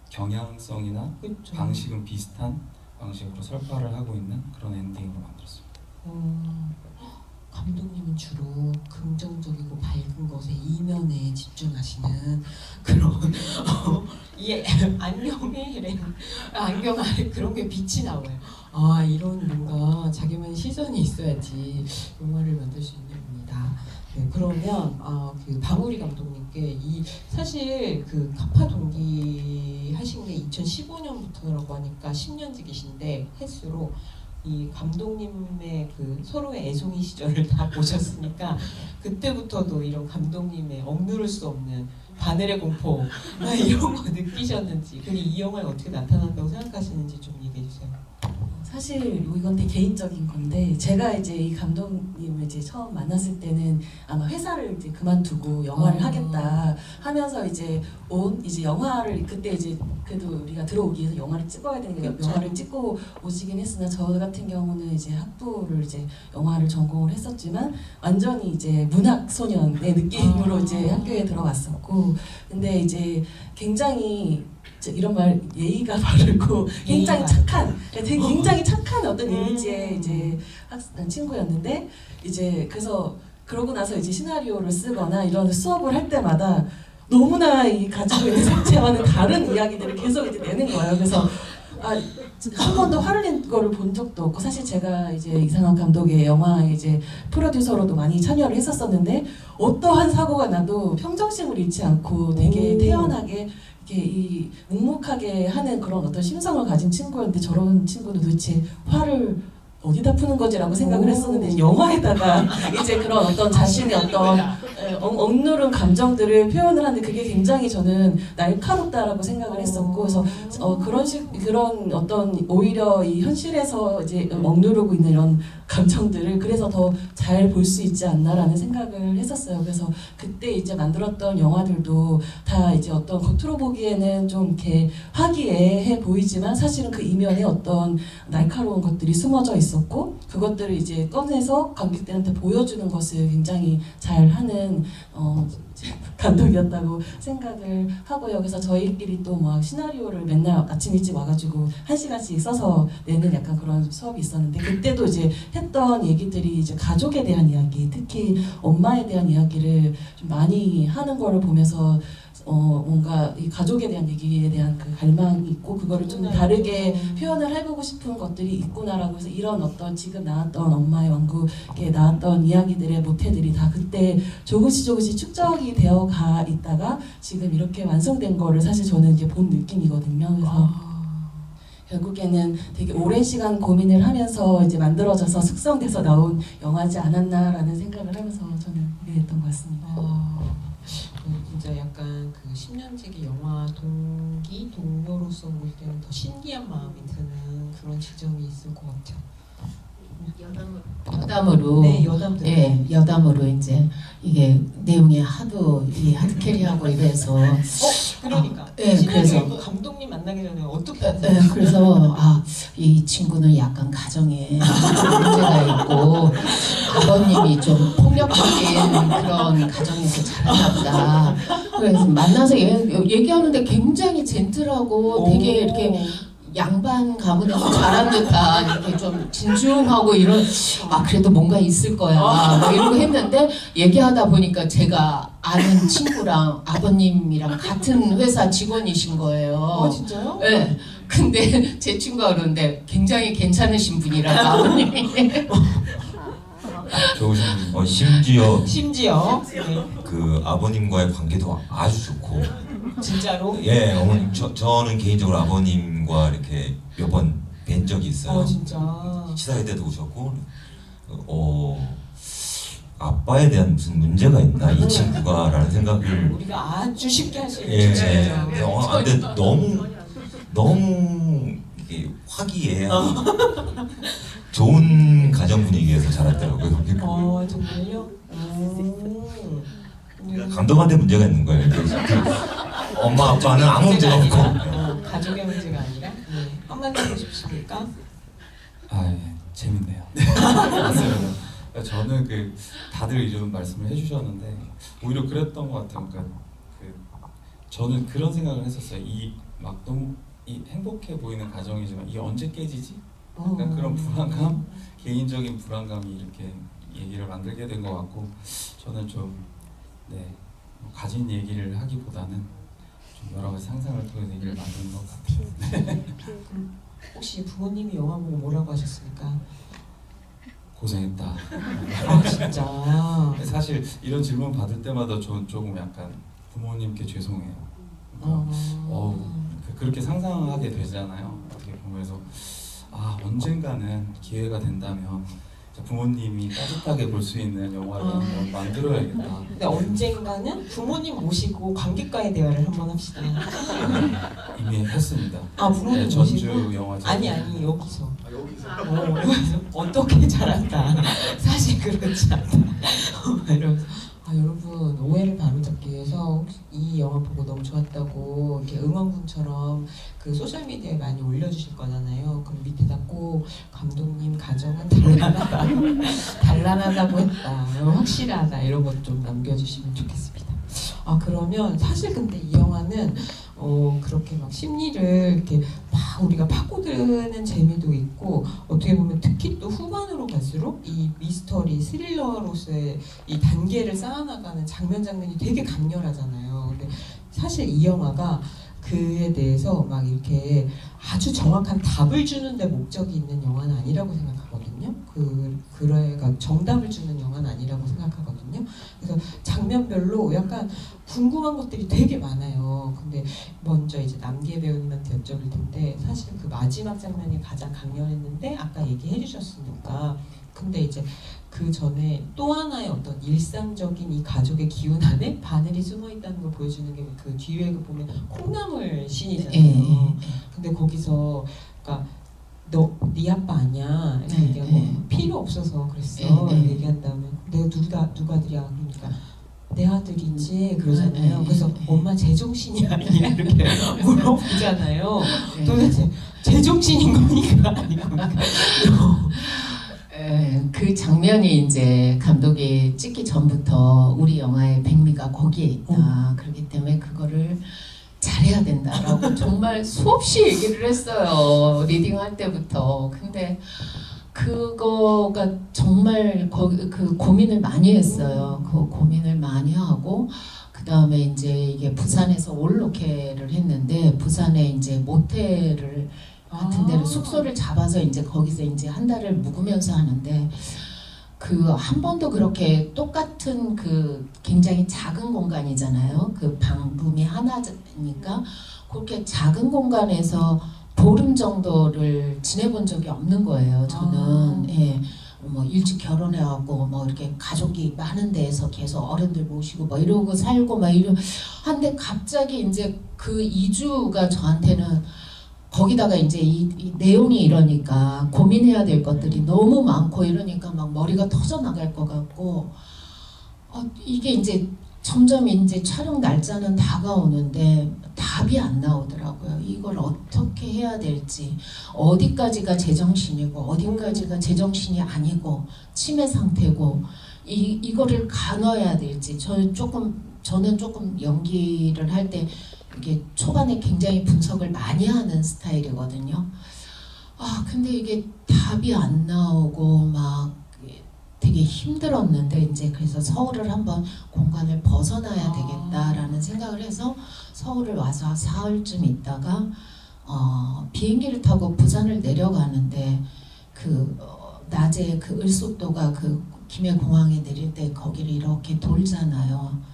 경향성이나
그렇죠.
방식은 비슷한 방식으로 설파를 하고 있는 그런 엔딩으로 만들었습니다.
감독님은 주로 긍정적이고 밝은 것에 이면에 집중하시는 그런 이 안경 아래 그런 게 빛이 나와요. 이런 뭔가 자기만의 시선이 있어야지 영화를 만들 수 있는 분이다. 네, 그러면 그 방우리 감독님께 이 사실 그 가파 동기 하신 게 2015년부터라고 하니까 10년직이신데 횟수로 이 감독님의 그 서로의 애송이 시절을 다 보셨으니까 그때부터도 이런 감독님의 억누를 수 없는 바늘의 공포 이런 거 느끼셨는지 그리고 이 영화에 어떻게 나타난다고 생각하시는지 좀 얘기해 주세요.
사실 이건 되게 개인적인 건데 제가 이제 이 감독님을 이제 처음 만났을 때는 아마 회사를 이제 그만두고 영화를 하겠다 하면서 이제 이제 영화를 그때 이제 그래도 우리가 들어오기 위해서 영화를 찍어야 되니까
그렇죠.
영화를 찍고 오시긴 했으나 저 같은 경우는 이제 학부를 이제 영화를 전공을 했었지만 완전히 이제 문학 소년의 느낌으로 이제 학교에 들어갔었고 근데 이제 굉장히 이런 말 예의가 바르고 굉장히 착한 되게 굉장히 착한 어떤 이미지의 이제 친구였는데 이제 그래서 그러고 나서 이제 시나리오를 쓰거나 이런 수업을 할 때마다 너무나 이 가지고 있는 색채와는 다른 이야기들을 계속 이제 내는 거예요. 그래서 한 번도 화를 낸 거를 본 적도 없고 사실 제가 이제 이상한 감독의 영화에 이제 프로듀서로도 많이 참여를 했었었는데 어떠한 사고가 나도 평정심을 잃지 않고 되게 태연하게 이렇게 이 묵묵하게 하는 그런 어떤 심성을 가진 친구였는데 저런 친구는 도대체 화를 어디다 푸는 거지라고 생각을 했었는데 영화에다가 이제 그런 어떤 자신의 어떤 억누른 감정들을 표현을 하는데 그게 굉장히 저는 날카롭다라고 생각을 했었고 그래서 그런 어떤 오히려 이 현실에서 이제 억누르고 있는 이런 감정들을 그래서 더 잘 볼 수 있지 않나라는 생각을 했었어요. 그래서 그때 이제 만들었던 영화들도 다 이제 어떤 겉으로 보기에는 좀 이렇게 화기애애해 보이지만 사실은 그 이면에 어떤 날카로운 것들이 숨어져 있었고 그것들을 이제 꺼내서 관객들한테 보여주는 것을 굉장히 잘 하는 감독이었다고 생각을 하고요. 그래서 저희끼리 또 막 시나리오를 맨날 아침 일찍 와가지고 1시간씩 써서 내는 약간 그런 수업이 있었는데 그때도 이제 했던 얘기들이 이제 가족에 대한 이야기, 특히 엄마에 대한 이야기를 좀 많이 하는 거를 보면서 뭔가 이 가족에 대한 얘기에 대한 그 갈망이 있고 그거를 좀 다르게 표현을 해보고 싶은 것들이 있구나라고 해서 이런 어떤 지금 나왔던 엄마의 왕국에 나왔던 이야기들의 모태들이 다 그때 조금씩 축적이 되어 가 있다가 지금 이렇게 완성된 거를 사실 저는 이제 본 느낌이거든요. 그래서 결국에는 되게 오랜 시간 고민을 하면서 이제 만들어져서 숙성돼서 나온 영화지 않았나라는 생각을 하면서 저는 이랬던 것 같습니다.
진짜 약간 그 10년지기 영화 동료로서 볼 때는 더 신기한 마음이 드는 그런 지점이 있을 것 같아요.
여담으로
네, 여담들.
예, 여담으로 이제 이게 내용이 하도 이 하드캐리하고 이래서
그러니까
예, 그래서
감독님 만나기 전에 어떻게 하세요?
그래서 이 친구는 약간 가정에 문제가 있고 아버님이 좀 폭력적인 그런 가정에서 자랐나 보다. 그래서 만나서 얘기하는데 굉장히 젠틀하고 되게 이렇게 양반 가문에서 자란 듯한 이렇게 좀 진중하고 이런 그래도 뭔가 있을 거야 뭐 이러고 했는데 얘기하다 보니까 제가 아는 친구랑 아버님이랑 같은 회사 직원이신 거예요.
진짜요?
네. 근데 제 친구가 그러는데 굉장히 괜찮으신 분이라고 아버님이.
좋으신 분.
심지어
네.
그 아버님과의 관계도 아주 좋고
진짜로?
예, 어머님 저는 개인적으로 아버님과 이렇게 몇 번 뵌 적이 있어요.
진짜.
시사회 때도 오셨고 아빠에 대한 무슨 문제가 있나 이 친구가라는 생각을
우리가 아주 쉽게 할 수 있는
예,
질문이죠.
근데 너무 이게 화기애애한 좋은 가정 분위기에서 자랐더라고요.
정말요?
감독한테 문제가 있는 거예요. 엄마 아빠는 아무 문제가 없고.
가족의 문제가 아니라 한마디 하고 싶습니까?
재밌네요. 맞습니다. 저는 다들 이런 말씀을 해주셨는데 오히려 그랬던 것 같아요. 그러니까 저는 그런 생각을 했었어요. 너무 행복해 보이는 가정이지만 이게 언제 깨지지? 약간 그런 불안감, 개인적인 불안감이 이렇게 얘기를 만들게 된 것 같고 저는 좀 가진 얘기를 하기보다는 좀 여러 가지 상상을 통해서 얘기를 만드는 것 같아요.
혹시 부모님이 영화 보고 뭐라고 하셨습니까?
고생했다.
아 진짜.
사실 이런 질문 받을 때마다 저는 조금 약간 부모님께 죄송해요. 그러니까 그렇게 상상하게 되잖아요. 어떻게 보면서 언젠가는 기회가 된다면 부모님이 따뜻하게 볼 수 있는 영화를 한번 만들어야겠다.
근데 언젠가는 부모님 모시고 관객과의 대화를 한번 합시다.
이미 했습니다.
부모님
네,
모시고?
전주 영화제.
아니 여기서. 여기서 어떻게 잘한다. 사실 그렇지 않다. 이러면서 여러분 오해를 바로잡기 위해서 혹시 이 영화 보고 너무 좋았다고 이렇게 응원군처럼 그 소셜 미디어에 많이 올려주실 거잖아요. 그럼 밑에다 꼭 감독님 가정은 단란하다, 단란하다고 했다, 확실하다 이런 것 좀 남겨주시면 좋겠습니다. 그러면 사실 근데 이 영화는 그렇게 막 심리를 이렇게 막 우리가 파고드는 재미도 있고 어떻게 보면 특히 또 후반으로 갈수록 이 미스터리 스릴러로서의 이 단계를 쌓아나가는 장면이 되게 강렬하잖아요. 근데 사실 이 영화가 그에 대해서 막 이렇게 아주 정확한 답을 주는데 목적이 있는 영화는 아니라고 생각하거든요. 그러니까 정답을 주는 영화는 아니라고 생각하거든요. 그래서 장면별로 약간 궁금한 것들이 되게 많아요. 근데 먼저 이제 남기혜 배우님한테 여쭤볼 텐데 사실 그 마지막 장면이 가장 강렬했는데 아까 얘기해 주셨으니까 근데 이제 그 전에 또 하나의 어떤 일상적인 이 가족의 기운 안에 바늘이 숨어 있다는 걸 보여주는 게 그 뒤에 그 보면 콩나물 씬이잖아요. 근데 거기서 그러니까 네 아빠 아니야? 이렇게 얘기하고 필요 없어서 그랬어. 이렇게 얘기한 다음에 내가 누가 아들이야? 그러니까 내 아들이지 그러잖아요. 그래서 엄마 제정신이 아니야 이렇게 물어보잖아요. 도대체 제정신인 겁니까 아니고
그 장면이 이제 감독이 찍기 전부터 우리 영화의 백미가 거기에 있다. 그렇기 때문에 그거를 잘해야 된다라고 정말 수없이 얘기를 했어요. 리딩할 때부터. 근데 그거가 정말 그 고민을 많이 했어요. 그 고민을 많이 하고 그 다음에 이제 이게 부산에서 올로케를 했는데 부산에 이제 모텔을 같은 데를 숙소를 잡아서 이제 거기서 이제 한 달을 묵으면서 하는데 그 한 번도 그렇게 똑같은 그 굉장히 작은 공간이잖아요. 그 방룸이 하나니까 그렇게 작은 공간에서 보름 정도를 지내본 적이 없는 거예요. 저는 뭐 일찍 결혼해갖고 뭐 이렇게 가족이 많은 데에서 계속 어른들 모시고 뭐 이러고 살고 막 한데 갑자기 이제 그 2주가 저한테는 거기다가 이제 이 내용이 이러니까 고민해야 될 것들이 너무 많고 이러니까 막 머리가 터져 나갈 것 같고 이게 이제 점점 이제 촬영 날짜는 다가오는데 답이 안 나오더라고요. 이걸 어떻게 해야 될지 어디까지가 제정신이고 어디까지가 제정신이 아니고 치매 상태고 이거를 가눠야 될지 저는 조금 연기를 할 때 이게 초반에 굉장히 분석을 많이 하는 스타일이거든요. 근데 이게 답이 안 나오고 막 되게 힘들었는데 이제 그래서 서울을 한번 공간을 벗어나야 되겠다라는 생각을 해서 서울을 와서 사흘쯤 있다가 비행기를 타고 부산을 내려가는데 낮에 그 을속도가 그 김해공항에 내릴 때 거기를 이렇게 돌잖아요.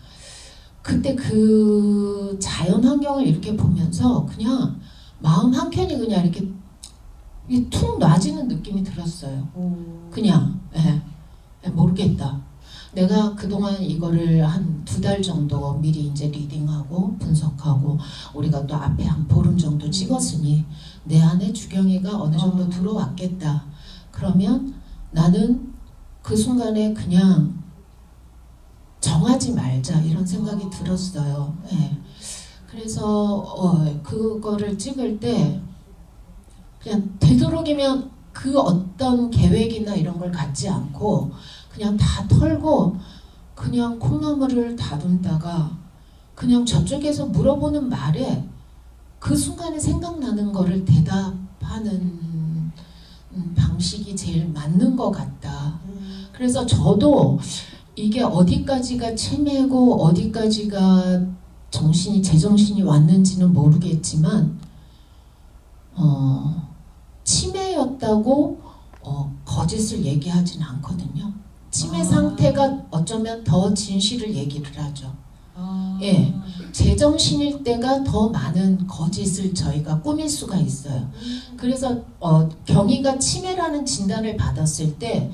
그때 그 자연 환경을 이렇게 보면서 그냥 마음 한켠이 그냥 이렇게 툭 놔지는 느낌이 들었어요. 그냥 모르겠다. 내가 그동안 이거를 한 2달 정도 미리 이제 리딩하고 분석하고 우리가 또 앞에 한 보름 정도 찍었으니 내 안에 주경이가 어느 정도 들어왔겠다. 그러면 나는 그 순간에 그냥 정하지 말자 이런 생각이 들었어요. 그래서 그거를 찍을 때 그냥 되도록이면 그 어떤 계획이나 이런 걸 갖지 않고 그냥 다 털고 그냥 콩나물을 다듬다가 그냥 저쪽에서 물어보는 말에 그 순간에 생각나는 거를 대답하는 방식이 제일 맞는 것 같다. 그래서 저도 이게 어디까지가 치매고 어디까지가 제정신이 왔는지는 모르겠지만 치매였다고 거짓을 얘기하진 않거든요. 치매
아.
상태가 어쩌면 더 진실을 얘기를 하죠.
아.
예. 제정신일 때가 더 많은 거짓을 저희가 꾸밀 수가 있어요. 그래서 경희가 치매라는 진단을 받았을 때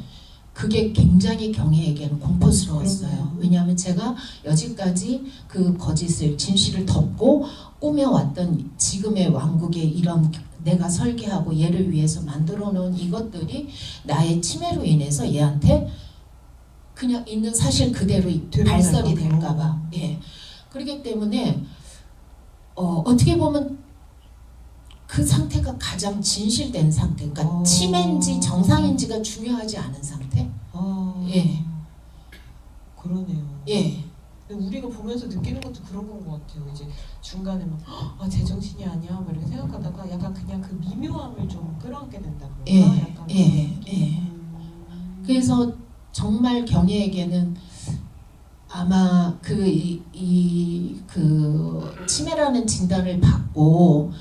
그게 굉장히 경희에게는 공포스러웠어요.
그렇구나.
왜냐하면 제가 여지까지 그 거짓을 진실을 덮고 꾸며왔던 지금의 왕국의 이런 내가 설계하고 얘를 위해서 만들어 놓은 이것들이 나의 치매로 인해서 얘한테 그냥 있는 사실 그대로 발설이 될까봐. 예. 그렇기 때문에 어떻게 보면 그 상태가 가장 진실된 상태. 그러니까 치매인지 정상인지가 중요하지 않은 상태. 예.
그러네요.
예.
근데 우리가 보면서 느끼는 것도 그런 건 것 같아요. 이제 중간에 막 제정신이 아니야 막 이렇게 생각하다가 약간 그냥 그 미묘함을 좀 끌어안게 된다 그럴까?
예.
약간
예.
그런
예. 그래서 정말 경희에게는 아마 그 치매라는 진단을 받고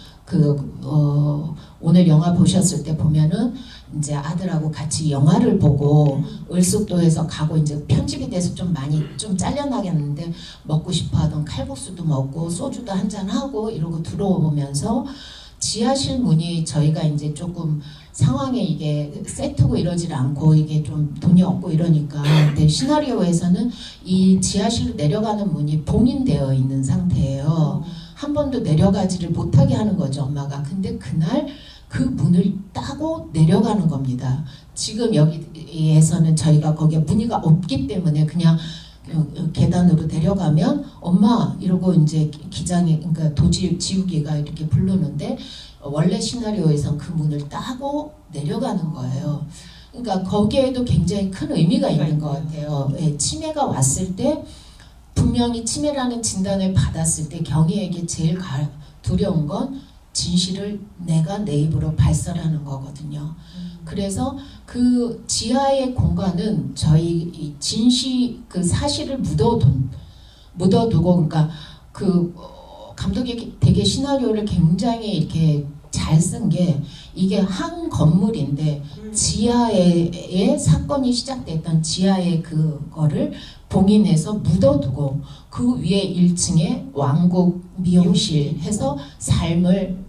오늘 영화 보셨을 때 보면은 이제 아들하고 같이 영화를 보고 을숙도에서 가고 이제 편집이 돼서 좀 많이 좀 잘려나겠는데 먹고 싶어하던 칼국수도 먹고 소주도 한잔 하고 이러고 들어오면서 지하실 문이 저희가 이제 조금 상황에 이게 세트고 이러질 않고 이게 좀 돈이 없고 이러니까 근데 시나리오에서는 이 지하실로 내려가는 문이 봉인되어 있는 상태예요. 한 번도 내려가지를 못하게 하는 거죠, 엄마가. 근데 그날 그 문을 따고 내려가는 겁니다. 지금 여기에서는 저희가 거기에 문의가 없기 때문에 그냥 계단으로 내려가면 엄마 이러고 이제 기장이 그러니까 지우기가 이렇게 부르는데 원래 시나리오에선 그 문을 따고 내려가는 거예요. 그러니까 거기에도 굉장히 큰 의미가 있는 것 같아요. 예, 치매가 왔을 때 분명히 치매라는 진단을 받았을 때 경희에게 제일 두려운 건 진실을 내가 내 입으로 발설하는 거거든요. 그래서 그 지하의 공간은 저희 그 사실을 묻어두고 그러니까 감독이 되게 시나리오를 굉장히 이렇게 잘 쓴 게 이게 한 건물인데 지하에 사건이 시작됐던 지하의 그거를 봉인해서 묻어두고 그 위에 1층에 왕국 미용실 해서 삶을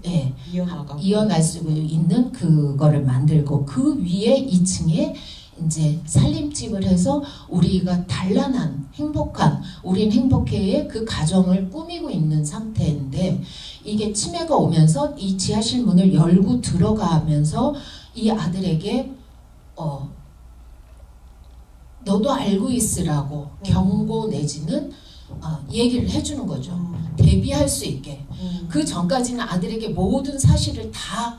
이어날 수 있는 그거를 만들고 그 위에 2층에 이제 살림집을 해서 우리가 단란한 행복한 우린 행복해의 그 가정을 꾸미고 있는 상태인데 이게 치매가 오면서 이 지하실 문을 열고 들어가면서 이 아들에게 너도 알고 있으라고 경고 내지는 얘기를 해주는 거죠. 대비할 수 있게. 그 전까지는 아들에게 모든 사실을 다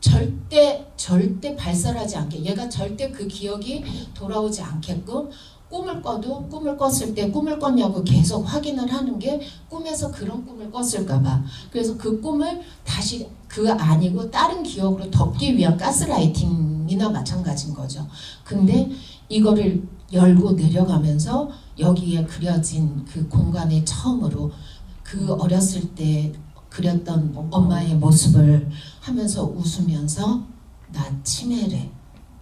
절대 발설하지 않게 얘가 절대 그 기억이 돌아오지 않게끔 꿈을 꿨을 때 꿈을 꿨냐고 계속 확인을 하는 게 꿈에서 그런 꿈을 꿨을까봐 그래서 그 꿈을 다시 아니고 다른 기억으로 덮기 위한 가스라이팅이나 마찬가지인 거죠. 근데 이거를 열고 내려가면서 여기에 그려진 그 공간에 처음으로 그 어렸을 때 그렸던 엄마의 모습을 하면서 웃으면서 나 치매래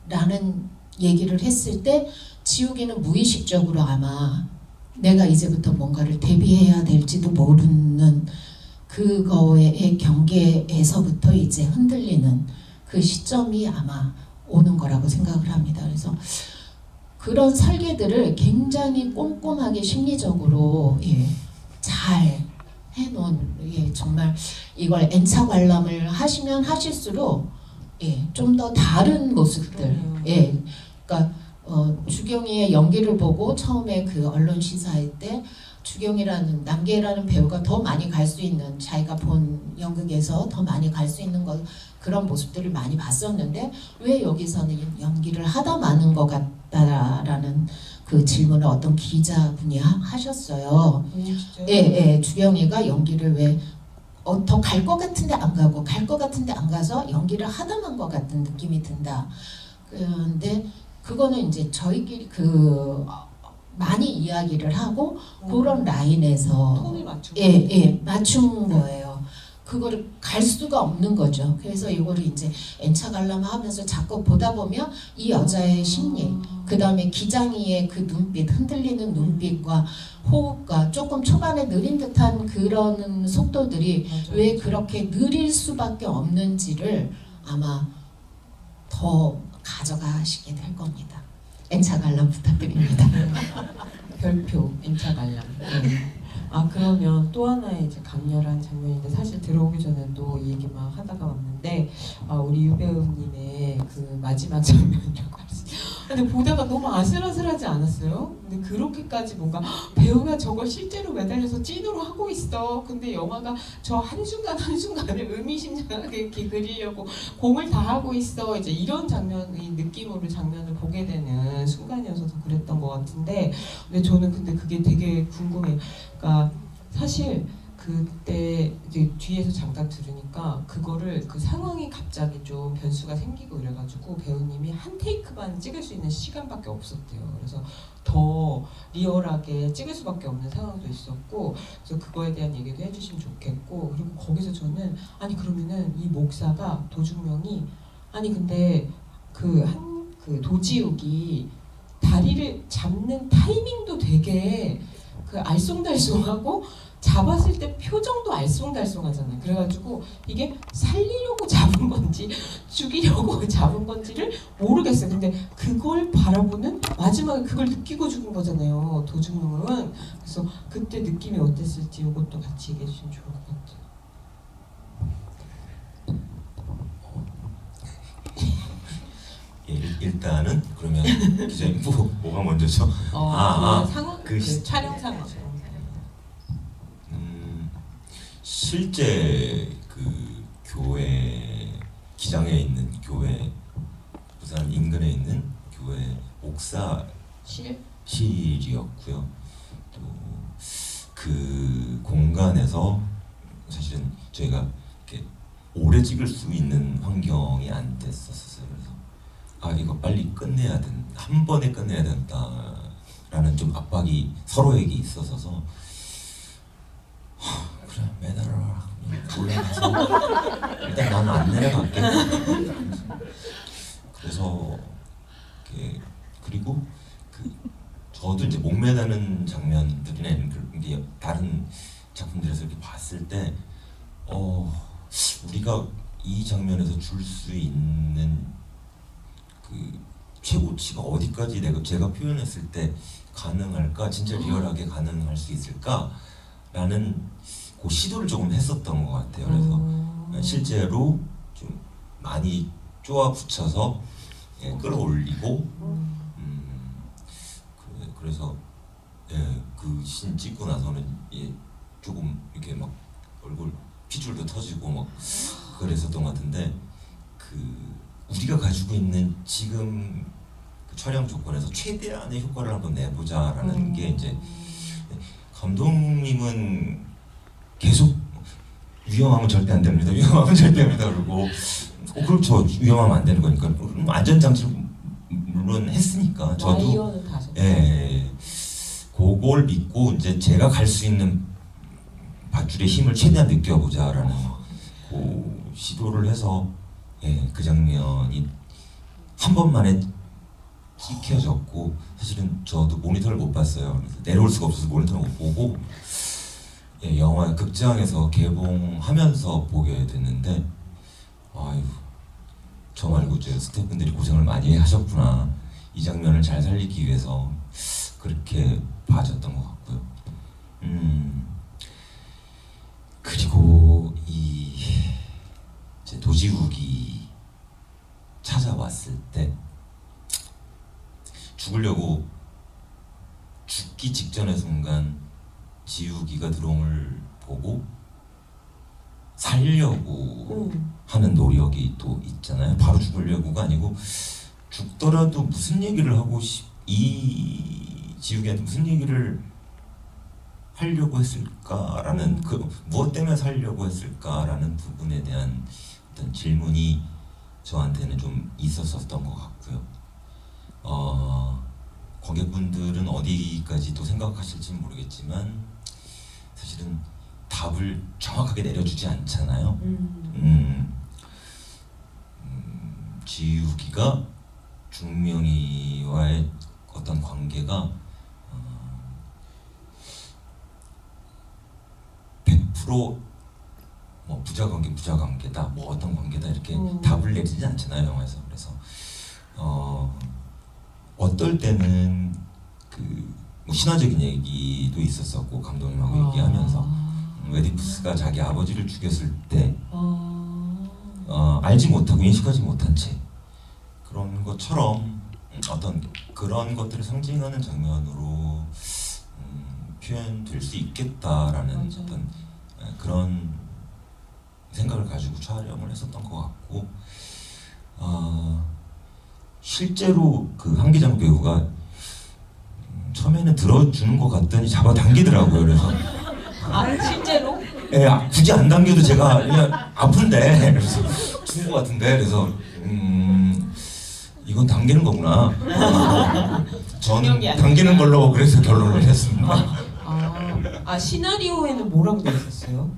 라는 얘기를 했을 때 지우기는 무의식적으로 아마 내가 이제부터 뭔가를 대비해야 될지도 모르는 그거의 경계에서부터 이제 흔들리는 그 시점이 아마 오는 거라고 생각을 합니다. 그래서 그런 설계들을 굉장히 꼼꼼하게 심리적으로 잘 해놓은 정말 이걸 N차 관람을 하시면 하실수록 좀 더 다른 모습들 그러니까 주경이의 연기를 보고 처음에 그 언론 시사회 때 주경이라는 남계라는 배우가 더 많이 갈 수 있는 자기가 본 연극에서 더 많이 갈 수 있는 그런 모습들을 많이 봤었는데 왜 여기서는 연기를 하다 마는 것 같다라는 그 질문을 어떤 기자분이 하셨어요. 주경이가 연기를 왜 더 갈 것 같은데 안 가고 갈 것 같은데 안 가서 연기를 하다 만 것 같은 느낌이 든다. 그런데 그거는 이제 저희끼리 많이 이야기를 하고 그런 라인에서
톤을 맞춘
맞춘 거예요. 그거를 갈 수가 없는 거죠. 그래서 이거를 이제 N차 관람 하면서 자꾸 보다 보면 이 여자의 심리, 그 다음에 기장이의 그 눈빛, 흔들리는 눈빛과 호흡과 조금 초반에 느린 듯한 그런 속도들이 왜 그렇게 느릴 수밖에 없는지를 아마 더 가져가시게 될 겁니다. N차 관람 부탁드립니다.
별표 N차 관람. 아 그러면 또 하나의 이제 강렬한 장면인데 사실 들어오기 전에도 이 얘기 막 하다가 왔는데 우리 유배우님의 그 마지막 장면이라고 할 수. 근데 보다가 너무 아슬아슬하지 않았어요? 근데 그렇게까지 뭔가 배우가 저걸 실제로 매달려서 찐으로 하고 있어. 근데 영화가 저 한순간 한순간을 의미심장하게 이렇게 그리려고 공을 다 하고 있어. 이제 이런 장면의 느낌으로 장면을 보게 되는 순간이어서 더 그랬던 것 같은데, 근데 저는 근데 그게 되게 궁금해요. 그러니까 사실 그때 이제 뒤에서 잠깐 들으니까 그거를 그 상황이 갑자기 좀 변수가 생기고 이래가지고 배우님이 한 테이크만 찍을 수 있는 시간밖에 없었대요. 그래서 더 리얼하게 찍을 수밖에 없는 상황도 있었고, 그래서 그거에 대한 얘기도 해주시면 좋겠고, 그리고 거기서 저는 아니 그러면은 이 목사가 도중명이 아니 근데 그 도지욱이 다리를 잡는 타이밍도 되게 그 알쏭달쏭하고 잡았을 때 표정도 알쏭달쏭하잖아요. 그래가지고 이게 살리려고 잡은 건지 죽이려고 잡은 건지를 모르겠어요. 근데 그걸 바라보는 마지막에 그걸 느끼고 죽은 거잖아요. 도중명은. 그래서 그때 느낌이 어땠을지 이것도 같이 얘기해 주시면 좋을 것 같아요.
일단은 그러면 기자님 뭐가 먼저죠?
상황,
그
촬영 상황.
실제 그 교회 기장에 있는 교회 부산 인근에 있는 교회 목사실이었고요. 또 그 공간에서 사실은 저희가 이렇게 오래 찍을 수 있는 환경이 안 됐었어요. 그래서 이거 빨리 끝내야 한 번에 끝내야 된다라는 좀 압박이 서로에게 있어서 그래 매달아라 올라가서 일단 나는 안 내려갈게. 그래서 그리고 저도 이제 목 매다는 장면들이나 이런 다른 작품들에서 이렇게 봤을 때 우리가 이 장면에서 줄 수 있는 그 최고치가 어디까지 제가 표현했을 때 가능할까, 진짜 리얼하게 가능할 수 있을까라는 그 시도를 조금 했었던 것 같아요. 그래서 실제로 좀 많이 쪼아 붙여서 끌어올리고 그래서 그 신 찍고 나서는 조금 이렇게 막 얼굴 핏줄도 터지고 막 그랬었던 것 같은데 우리가 가지고 있는 지금 그 촬영 조건에서 최대한의 효과를 한번 내보자라는 게 이제 감독님은 계속 위험하면 절대 안 됩니다. 위험하면 절대 안 됩니다. 그러고 그렇죠. 위험하면 안 되는 거니까 안전장치를 물론 했으니까 저도 그걸 믿고 이제 제가 갈 수 있는 밧줄의 힘을 최대한 느껴보자라는 그 시도를 해서 그 장면이 한 번만에 찍혀졌고, 사실은 저도 모니터를 못 봤어요. 그래서 내려올 수가 없어서 모니터를 못 보고 영화 극장에서 개봉하면서 보게 됐는데 저 말고 제 스태프분들이 고생을 많이 하셨구나. 이 장면을 잘 살리기 위해서 그렇게 봐줬던 것 같고요. 그리고 이제 도지욱이 찾아왔을 때 죽기 직전의 순간 지욱이가 들어옴을 보고 살려고 하는 노력이 또 있잖아요. 바로 죽으려고가 아니고 죽더라도 무슨 얘기를 하고 이 지욱이한테 무슨 얘기를 하려고 했을까라는 무엇 때문에 살려고 했을까라는 부분에 대한 어떤 질문이 저한테는 좀 있었었던 것 같고요. 관객분들은 어디까지 또 생각하실지는 모르겠지만 사실은 답을 정확하게 내려주지 않잖아요. 지우기가 중명이와의 어떤 관계가 100% 부자관계다, 뭐 어떤 관계다 이렇게 답을 내리지 않잖아요, 영화에서. 그래서 어떨 때는 뭐 신화적인 얘기도 있었었고, 감독님하고 얘기하면서 에디푸스가 자기 아버지를 죽였을 때 알지 못하고 인식하지 못한 채 그런 것처럼 어떤 그런 것들을 상징하는 장면으로 표현될 수 있겠다라는
맞아요.
어떤 그런 생각을 가지고 촬영을 했었던 것 같고, 실제로 그 한기장 배우가 처음에는 들어주는 것 같더니 잡아당기더라고요. 그래서
실제로?
예, 굳이 안 당겨도 제가 그냥 아픈데 그래서 죽은 것 같은데, 그래서 이건 당기는 거구나. 저는
중요한 게 아니구나.
당기는 걸로 그래서 결론을 했습니다.
시나리오에는 뭐라고 돼 있었어요?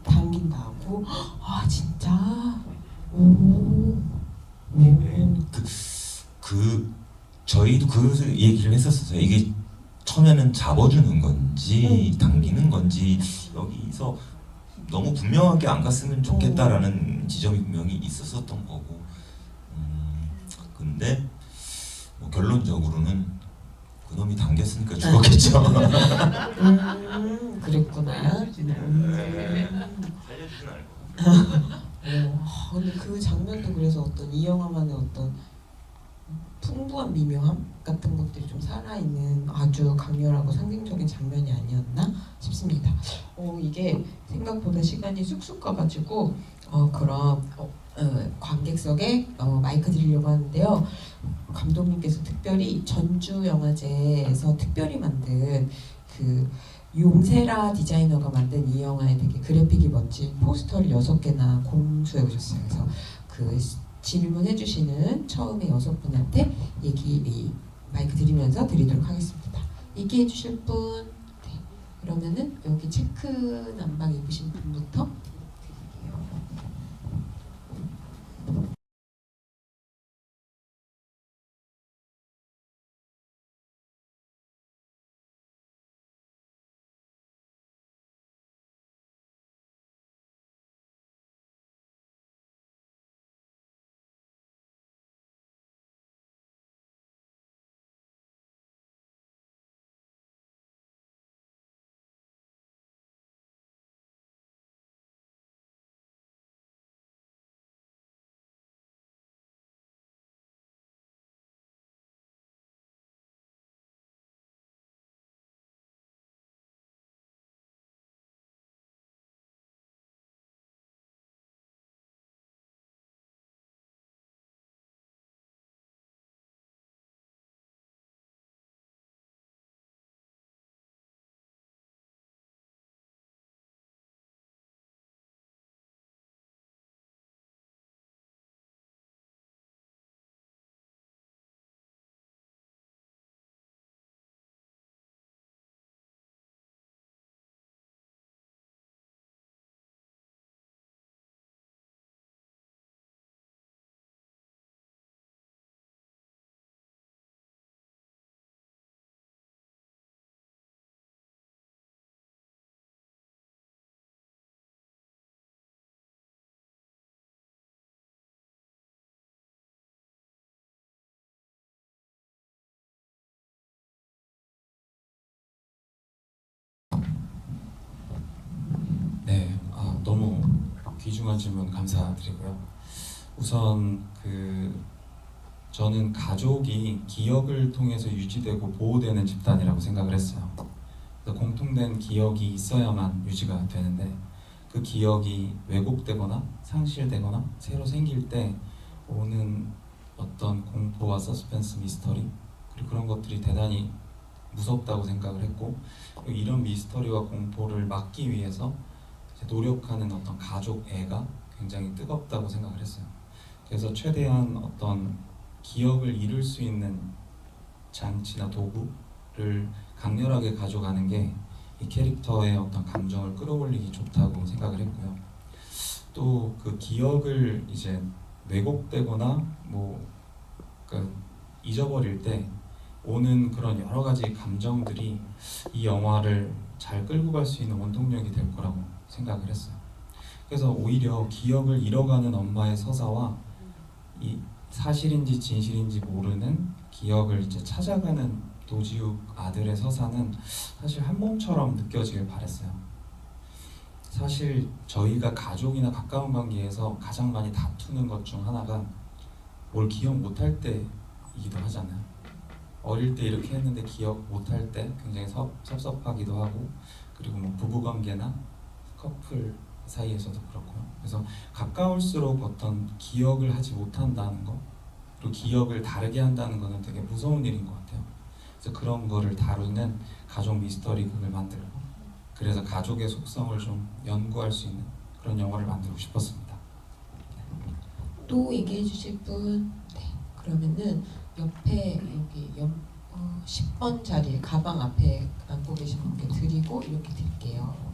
당긴다고? 아 진짜? 오.
저희도 그 얘기를 했었어요. 이게 처음에는 잡아주는 건지 당기는 건지 여기서 너무 분명하게 안 갔으면 좋겠다라는 지점이 분명히 있었었던 거고, 근데 뭐 결론적으로는 그놈이 당겼으니까 죽었겠죠.
그랬구나.
살려주진 않을
근데 그 장면도 그래서 어떤 이 영화만의 어떤 풍부한 미묘함 같은 것들이 좀 살아있는 아주 강렬하고 상징적인 장면이 아니었나 싶습니다. 이게 생각보다 시간이 쑥쑥 가가지고 그럼 관객석에 마이크 드리려고 하는데요. 감독님께서 특별히 전주영화제에서 특별히 만든 그 용세라 디자이너가 만든 이 영화에 되게 그래픽이 멋진 포스터를 6개나 공수해 오셨어요. 그래서 그 질문해 주시는 처음에 6분한테 마이크 드리면서 드리도록 하겠습니다. 얘기해 주실 분? 네. 그러면은 여기 체크 남방 입으신 분부터 드릴게요.
네, 너무 귀중한 질문 감사드리고요. 우선 저는 가족이 기억을 통해서 유지되고 보호되는 집단이라고 생각을 했어요. 그래서 공통된 기억이 있어야만 유지가 되는데, 그 기억이 왜곡되거나 상실되거나 새로 생길 때 오는 어떤 공포와 서스펜스, 미스터리, 그리고 그런 것들이 대단히 무섭다고 생각을 했고, 이런 미스터리와 공포를 막기 위해서 노력하는 어떤 가족 애가 굉장히 뜨겁다고 생각을 했어요. 그래서 최대한 어떤 기억을 잃을 수 있는 장치나 도구를 강렬하게 가져가는 게 이 캐릭터의 어떤 감정을 끌어올리기 좋다고 생각을 했고요. 또 그 기억을 이제 왜곡되거나 뭐 그러니까 잊어버릴 때 오는 그런 여러 가지 감정들이 이 영화를 잘 끌고 갈 수 있는 원동력이 될 거라고 생각을 했어요. 그래서 오히려 기억을 잃어가는 엄마의 서사와 이 사실인지 진실인지 모르는 기억을 이제 찾아가는 노지욱 아들의 서사는 사실 한 몸처럼 느껴지길 바랬어요. 사실 저희가 가족이나 가까운 관계에서 가장 많이 다투는 것 중 하나가 뭘 기억 못할 때이기도 하잖아요. 어릴 때 이렇게 했는데 기억 못할 때 굉장히 섭섭하기도 하고, 그리고 뭐 부부관계나 커플 사이에서도 그렇고요. 그래서 가까울수록 어떤 기억을 하지 못한다는 거, 그리고 기억을 다르게 한다는 거는 되게 무서운 일인 것 같아요. 그래서 그런 거를 다루는 가족 미스터리극을 만들고, 그래서 가족의 속성을 좀 연구할 수 있는 그런 영화를 만들고 싶었습니다.
또 얘기해 주실 분? 네. 그러면은 옆에 여기 10번 자리에 가방 앞에 앉고 계신 분께 드리고 이렇게 드릴게요.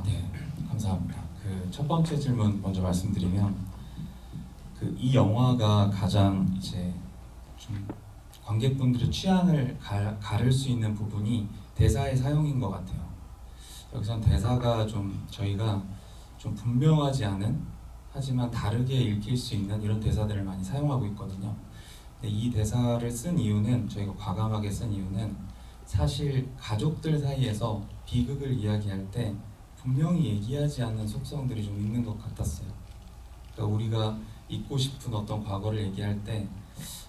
네, 감사합니다. 그 첫 번째 질문 먼저 말씀드리면, 그 이 영화가 가장 이제 좀 관객분들의 취향을 가를 수 있는 부분이 대사의 사용인 것 같아요. 여기선 대사가 좀 저희가 좀 분명하지 않은, 하지만 다르게 읽힐 수 있는 이런 대사들을 많이 사용하고 있거든요. 근데 이 대사를 쓴 이유는, 저희가 과감하게 쓴 이유는 사실 가족들 사이에서 비극을 이야기할 때 분명히 얘기하지 않는 속성들이 좀 있는 것 같았어요. 그러니까 우리가 잊고 싶은 어떤 과거를 얘기할 때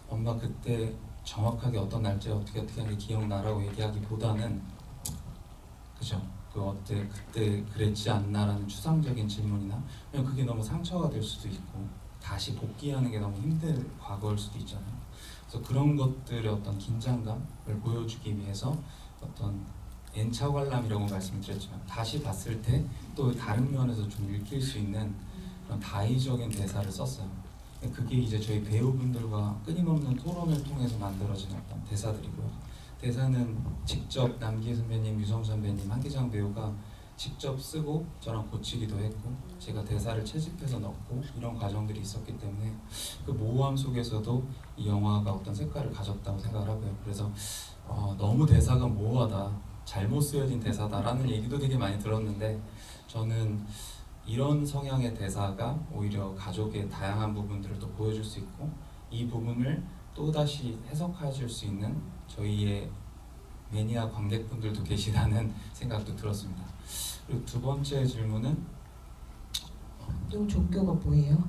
엄마 그때 정확하게 어떤 날짜에 어떻게 한 게 기억나라고 얘기하기보다는, 그죠? 그 어때 그때 그랬지 않나라는 추상적인 질문이나, 왜냐면 그게 너무 상처가 될 수도 있고 다시 복귀하는 게 너무 힘든 과거일 수도 있잖아요. 그래서 그런 것들의 어떤 긴장감을 보여주기 위해서 어떤 N차 관람이라고 말씀을 드렸지만 다시 봤을 때 또 다른 면에서 좀 읽힐 수 있는 그런 다의적인 대사를 썼어요. 그게 이제 저희 배우분들과 끊임없는 토론을 통해서 만들어진 어떤 대사들이고요. 대사는 직접 남기희 선배님, 유성 선배님, 한기장 배우가 직접 쓰고 저랑 고치기도 했고, 제가 대사를 채집해서 넣고 이런 과정들이 있었기 때문에 그 모호함 속에서도 이 영화가 어떤 색깔을 가졌다고 생각을 하고요. 그래서 너무 대사가 모호하다, 잘못 쓰여진 대사다라는 얘기도 되게 많이 들었는데, 저는 이런 성향의 대사가 오히려 가족의 다양한 부분들을 또 보여줄 수 있고, 이 부분을 또다시 해석하실 수 있는 저희의 매니아 관객분들도 계시다는 생각도 들었습니다. 그리고 두 번째 질문은,
또 종교가 뭐예요?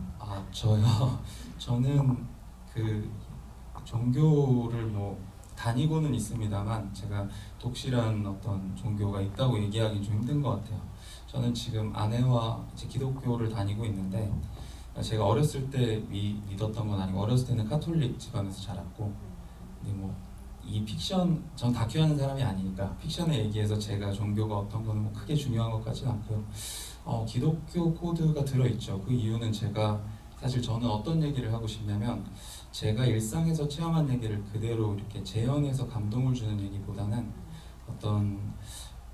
저요. 저는 그 종교를 뭐 다니고는 있습니다만, 제가 독실한 어떤 종교가 있다고 얘기하기 좀 힘든 것 같아요. 저는 지금 아내와 이제 기독교를 다니고 있는데, 제가 어렸을 때 믿었던 건 아니고, 어렸을 때는 카톨릭 집안에서 자랐고, 근데 뭐 이 픽션, 전 다큐하는 사람이 아니니까 픽션에 얘기해서 제가 종교가 어떤 거는 뭐 크게 중요한 것 같지는 않고요. 기독교 코드가 들어있죠. 그 이유는 제가 사실 저는 어떤 얘기를 하고 싶냐면 제가 일상에서 체험한 얘기를 그대로 이렇게 재현해서 감동을 주는 얘기보다는 어떤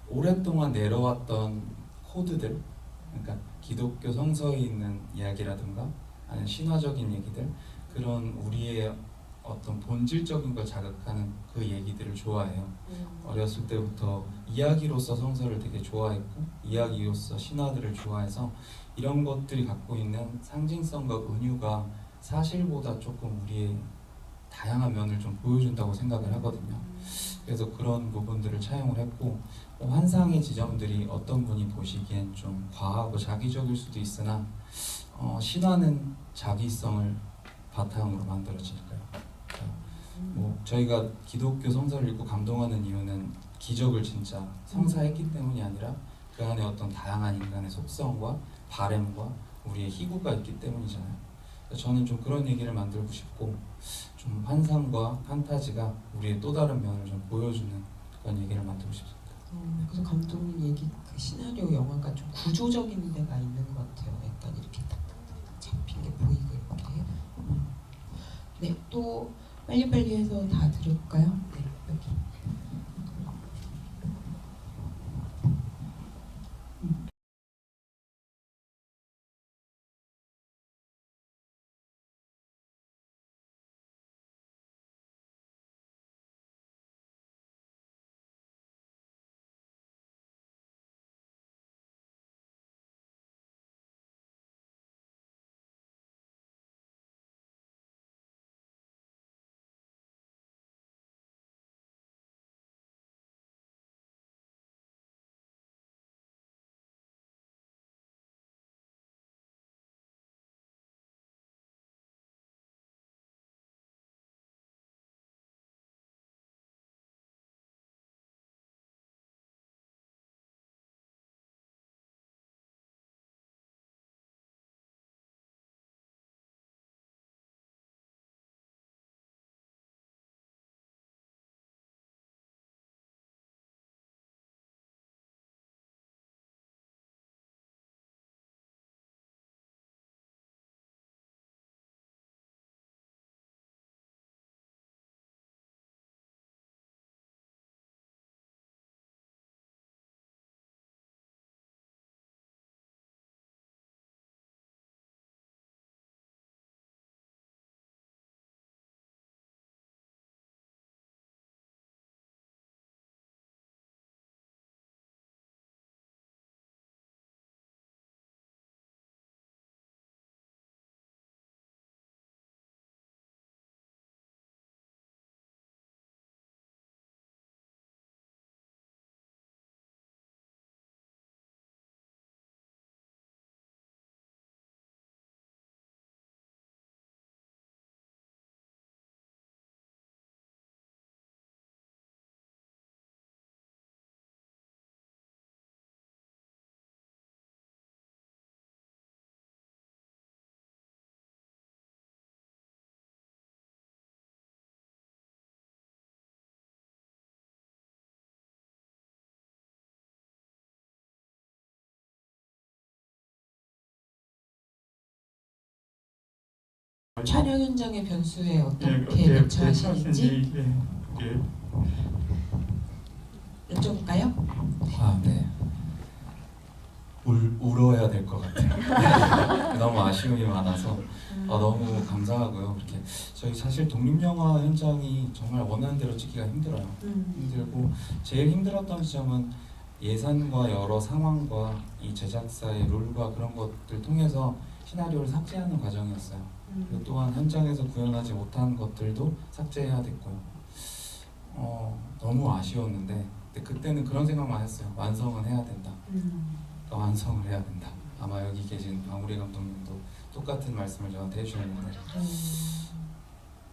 오랫동안 내려왔던 코드들, 그러니까 기독교 성서에 있는 이야기라든가 아니면 신화적인 얘기들, 그런 우리의 어떤 본질적인 걸 자극하는 그 얘기들을 좋아해요. 어렸을 때부터 이야기로서 성서를 되게 좋아했고 이야기로서 신화들을 좋아해서 이런 것들이 갖고 있는 상징성과 은유가 사실보다 조금 우리의 다양한 면을 좀 보여준다고 생각을 하거든요. 그래서 그런 부분들을 차용을 했고, 환상의 지점들이 어떤 분이 보시기엔 좀 과하고 자기적일 수도 있으나 신화는 자기성을 바탕으로 만들어지니까요. 뭐 저희가 기독교 성서를 읽고 감동하는 이유는 기적을 진짜 성사했기 때문이 아니라 그 안에 어떤 다양한 인간의 속성과 바램과 우리의 희구가 있기 때문이잖아요. 저는 좀 그런 얘기를 만들고 싶고, 좀 환상과 판타지가 우리의 또 다른 면을 좀 보여주는 그런 얘기를 만들고 싶습니다.
그래서 감독님 얘기 그 시나리오 영화가 좀 구조적인 데가 있는 것 같아요. 약간 이렇게 탁탁탁 잡힌 게 보이고 이렇게. 네, 또 빨리빨리 해서 다 들을까요? 네, 여기. 촬영 현장의 변수에 어떻게 대처하시는지 여쭤볼까요?
아, 네. 울어야 될 것 같아요. 너무 아쉬움이 많아서 너무 감사하고요. 이렇게 저희 사실 독립영화 현장이 정말 원하는 대로 찍기가 힘들어요. 힘들고 제일 힘들었던 지점은 예산과 여러 상황과 이 제작사의 룰과 그런 것들 통해서 시나리오를 삭제하는 과정이었어요. 그리고 또한 현장에서 구현하지 못한 것들도 삭제해야 됐고요. 너무 아쉬웠는데 그때는 그런 생각만 했어요. 완성은 해야 된다. 그러니까 완성을 해야 된다. 아마 여기 계신 방우리 감독님도 똑같은 말씀을 저한테 해주셨는데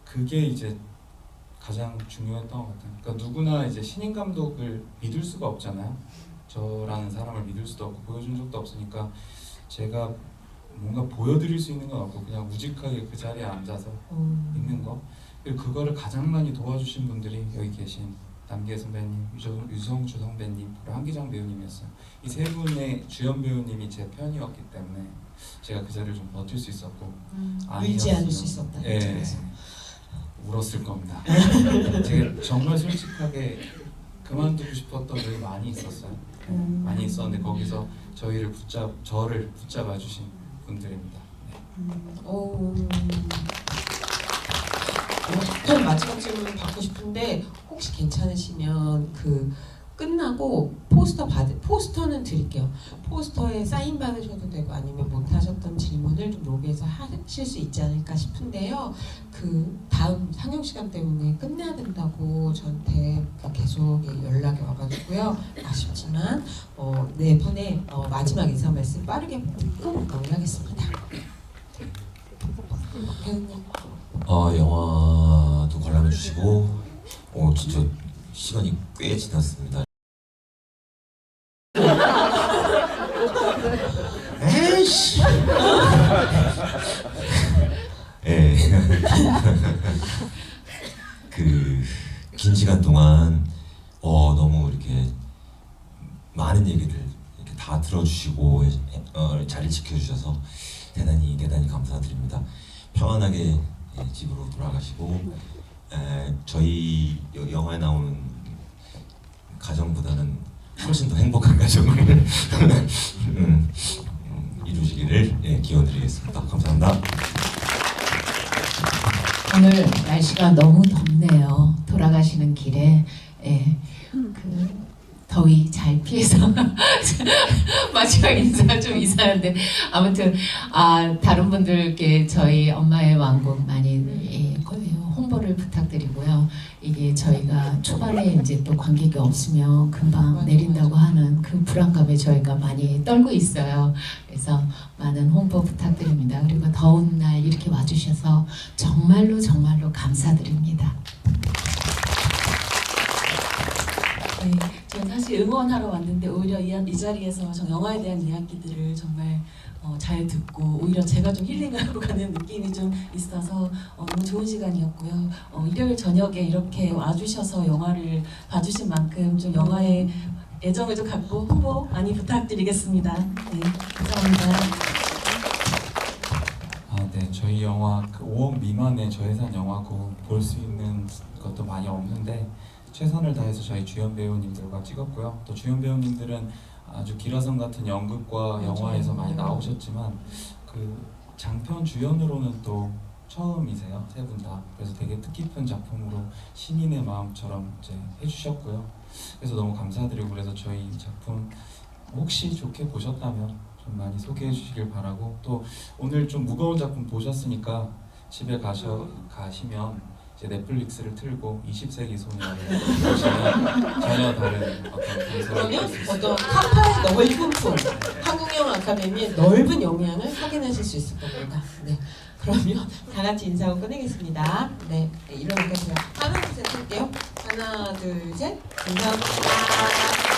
그게 이제 가장 중요했던 것 같아요. 그러니까 누구나 이제 신인 감독을 믿을 수가 없잖아요. 저라는 사람을 믿을 수도 없고 보여준 적도 없으니까 제가 뭔가 보여드릴 수 있는 건 없고 그냥 우직하게 그 자리에 앉아서 있는 거. 그리고 그거를 가장 많이 도와주신 분들이 여기 계신 남기혜 선배님, 유성주 선배님, 그리고 한기장 배우님이었어요. 이 세 분의 주연 배우님이 제 편이었기 때문에 제가 그 자리를 좀 버틸 수 있었고
울지 않을 수
아니었으면,
있었다.
예,
이쪽에서.
울었을 겁니다. 제가 정말 솔직하게 그만두고 싶었던 일이 많이 있었어요. 많이 있었는데 거기서 저를 붙잡아 주신 분들입니다.
전 마지막 질문 받고 싶은데 혹시 괜찮으시면 그 끝나고 포스터는 드릴게요. 포스터에 사인 받으셔도 되고 아니면 못하셨던 질문을 좀 로비에서 하실 수 있지 않을까 싶은데요. 그 다음 상영 시간 때문에 끝내야 된다고 저한테 계속 연락이 와가지고요. 아쉽지만 네 분의 마지막 인사 말씀 빠르게 듣고 마무리하겠습니다. 배우님.
영화도 관람해 주시고 진짜 시간이 꽤 지났습니다. 에이씨. 예. 그 긴 시간 동안 너무 이렇게 많은 얘기를 이렇게 다 들어주시고 자리 지켜주셔서 대단히 감사드립니다. 평안하게 집으로 돌아가시고 저희 영화에 나오는 가정보다는 훨씬 더 행복한 가정을 이루시기를 기원드리겠습니다. 감사합니다.
오늘 날씨가 너무 덥네요. 돌아가시는 길에 그 더위 잘 피해서 마지막 인사 좀 이상한데 아무튼 다른 분들께 저희 엄마의 왕국 많이 홍보를 부탁드리고요. 이게 저희가 초반에 이제 또 관객이 없으면 금방 내린다고 하는 그 불안감에 저희가 많이 떨고 있어요. 그래서 많은 홍보 부탁드립니다. 그리고 더운 날 이렇게 와주셔서 정말로 감사드립니다.
네, 저는 사실 응원하러 왔는데 오히려 이 자리에서 저 영화에 대한 이야기들을 정말 잘 듣고 오히려 제가 좀 힐링하러 가는 느낌이 좀 있어서 너무 좋은 시간이었고요. 일요일 저녁에 이렇게 와주셔서 영화를 봐주신 만큼 좀 영화에 애정을 좀 갖고 홍보 많이 부탁드리겠습니다. 네, 감사합니다.
네, 저희 영화 그 5억 미만의 저예산 영화고 볼 수 있는 것도 많이 없는데 최선을 다해서 저희 주연 배우님들과 찍었고요. 또 주연 배우님들은 아주 기라성 같은 연극과 영화에서 많이 나오셨지만 그 장편 주연으로는 또 처음이세요, 세 분 다. 그래서 되게 뜻깊은 작품으로 신인의 마음처럼 이제 해주셨고요. 그래서 너무 감사드리고 그래서 저희 작품 혹시 좋게 보셨다면 좀 많이 소개해 주시길 바라고 또 오늘 좀 무거운 작품 보셨으니까 집에 가시면 이제 넷플릭스를 틀고 20세기 소녀를 보시면 전혀 다른 어떤 감성을
그러면
느낄 수 있어요.
어떤 카파의 넓은 풀 한국영화 아카데미의 넓은 영향을 확인하실 수 있을 겁니다. 네, 그러면 다 같이 인사하고 끝내겠습니다. 네, 일어나겠습니다. 하나 둘 셋 할게요. 하나 둘 셋. 감사합니다.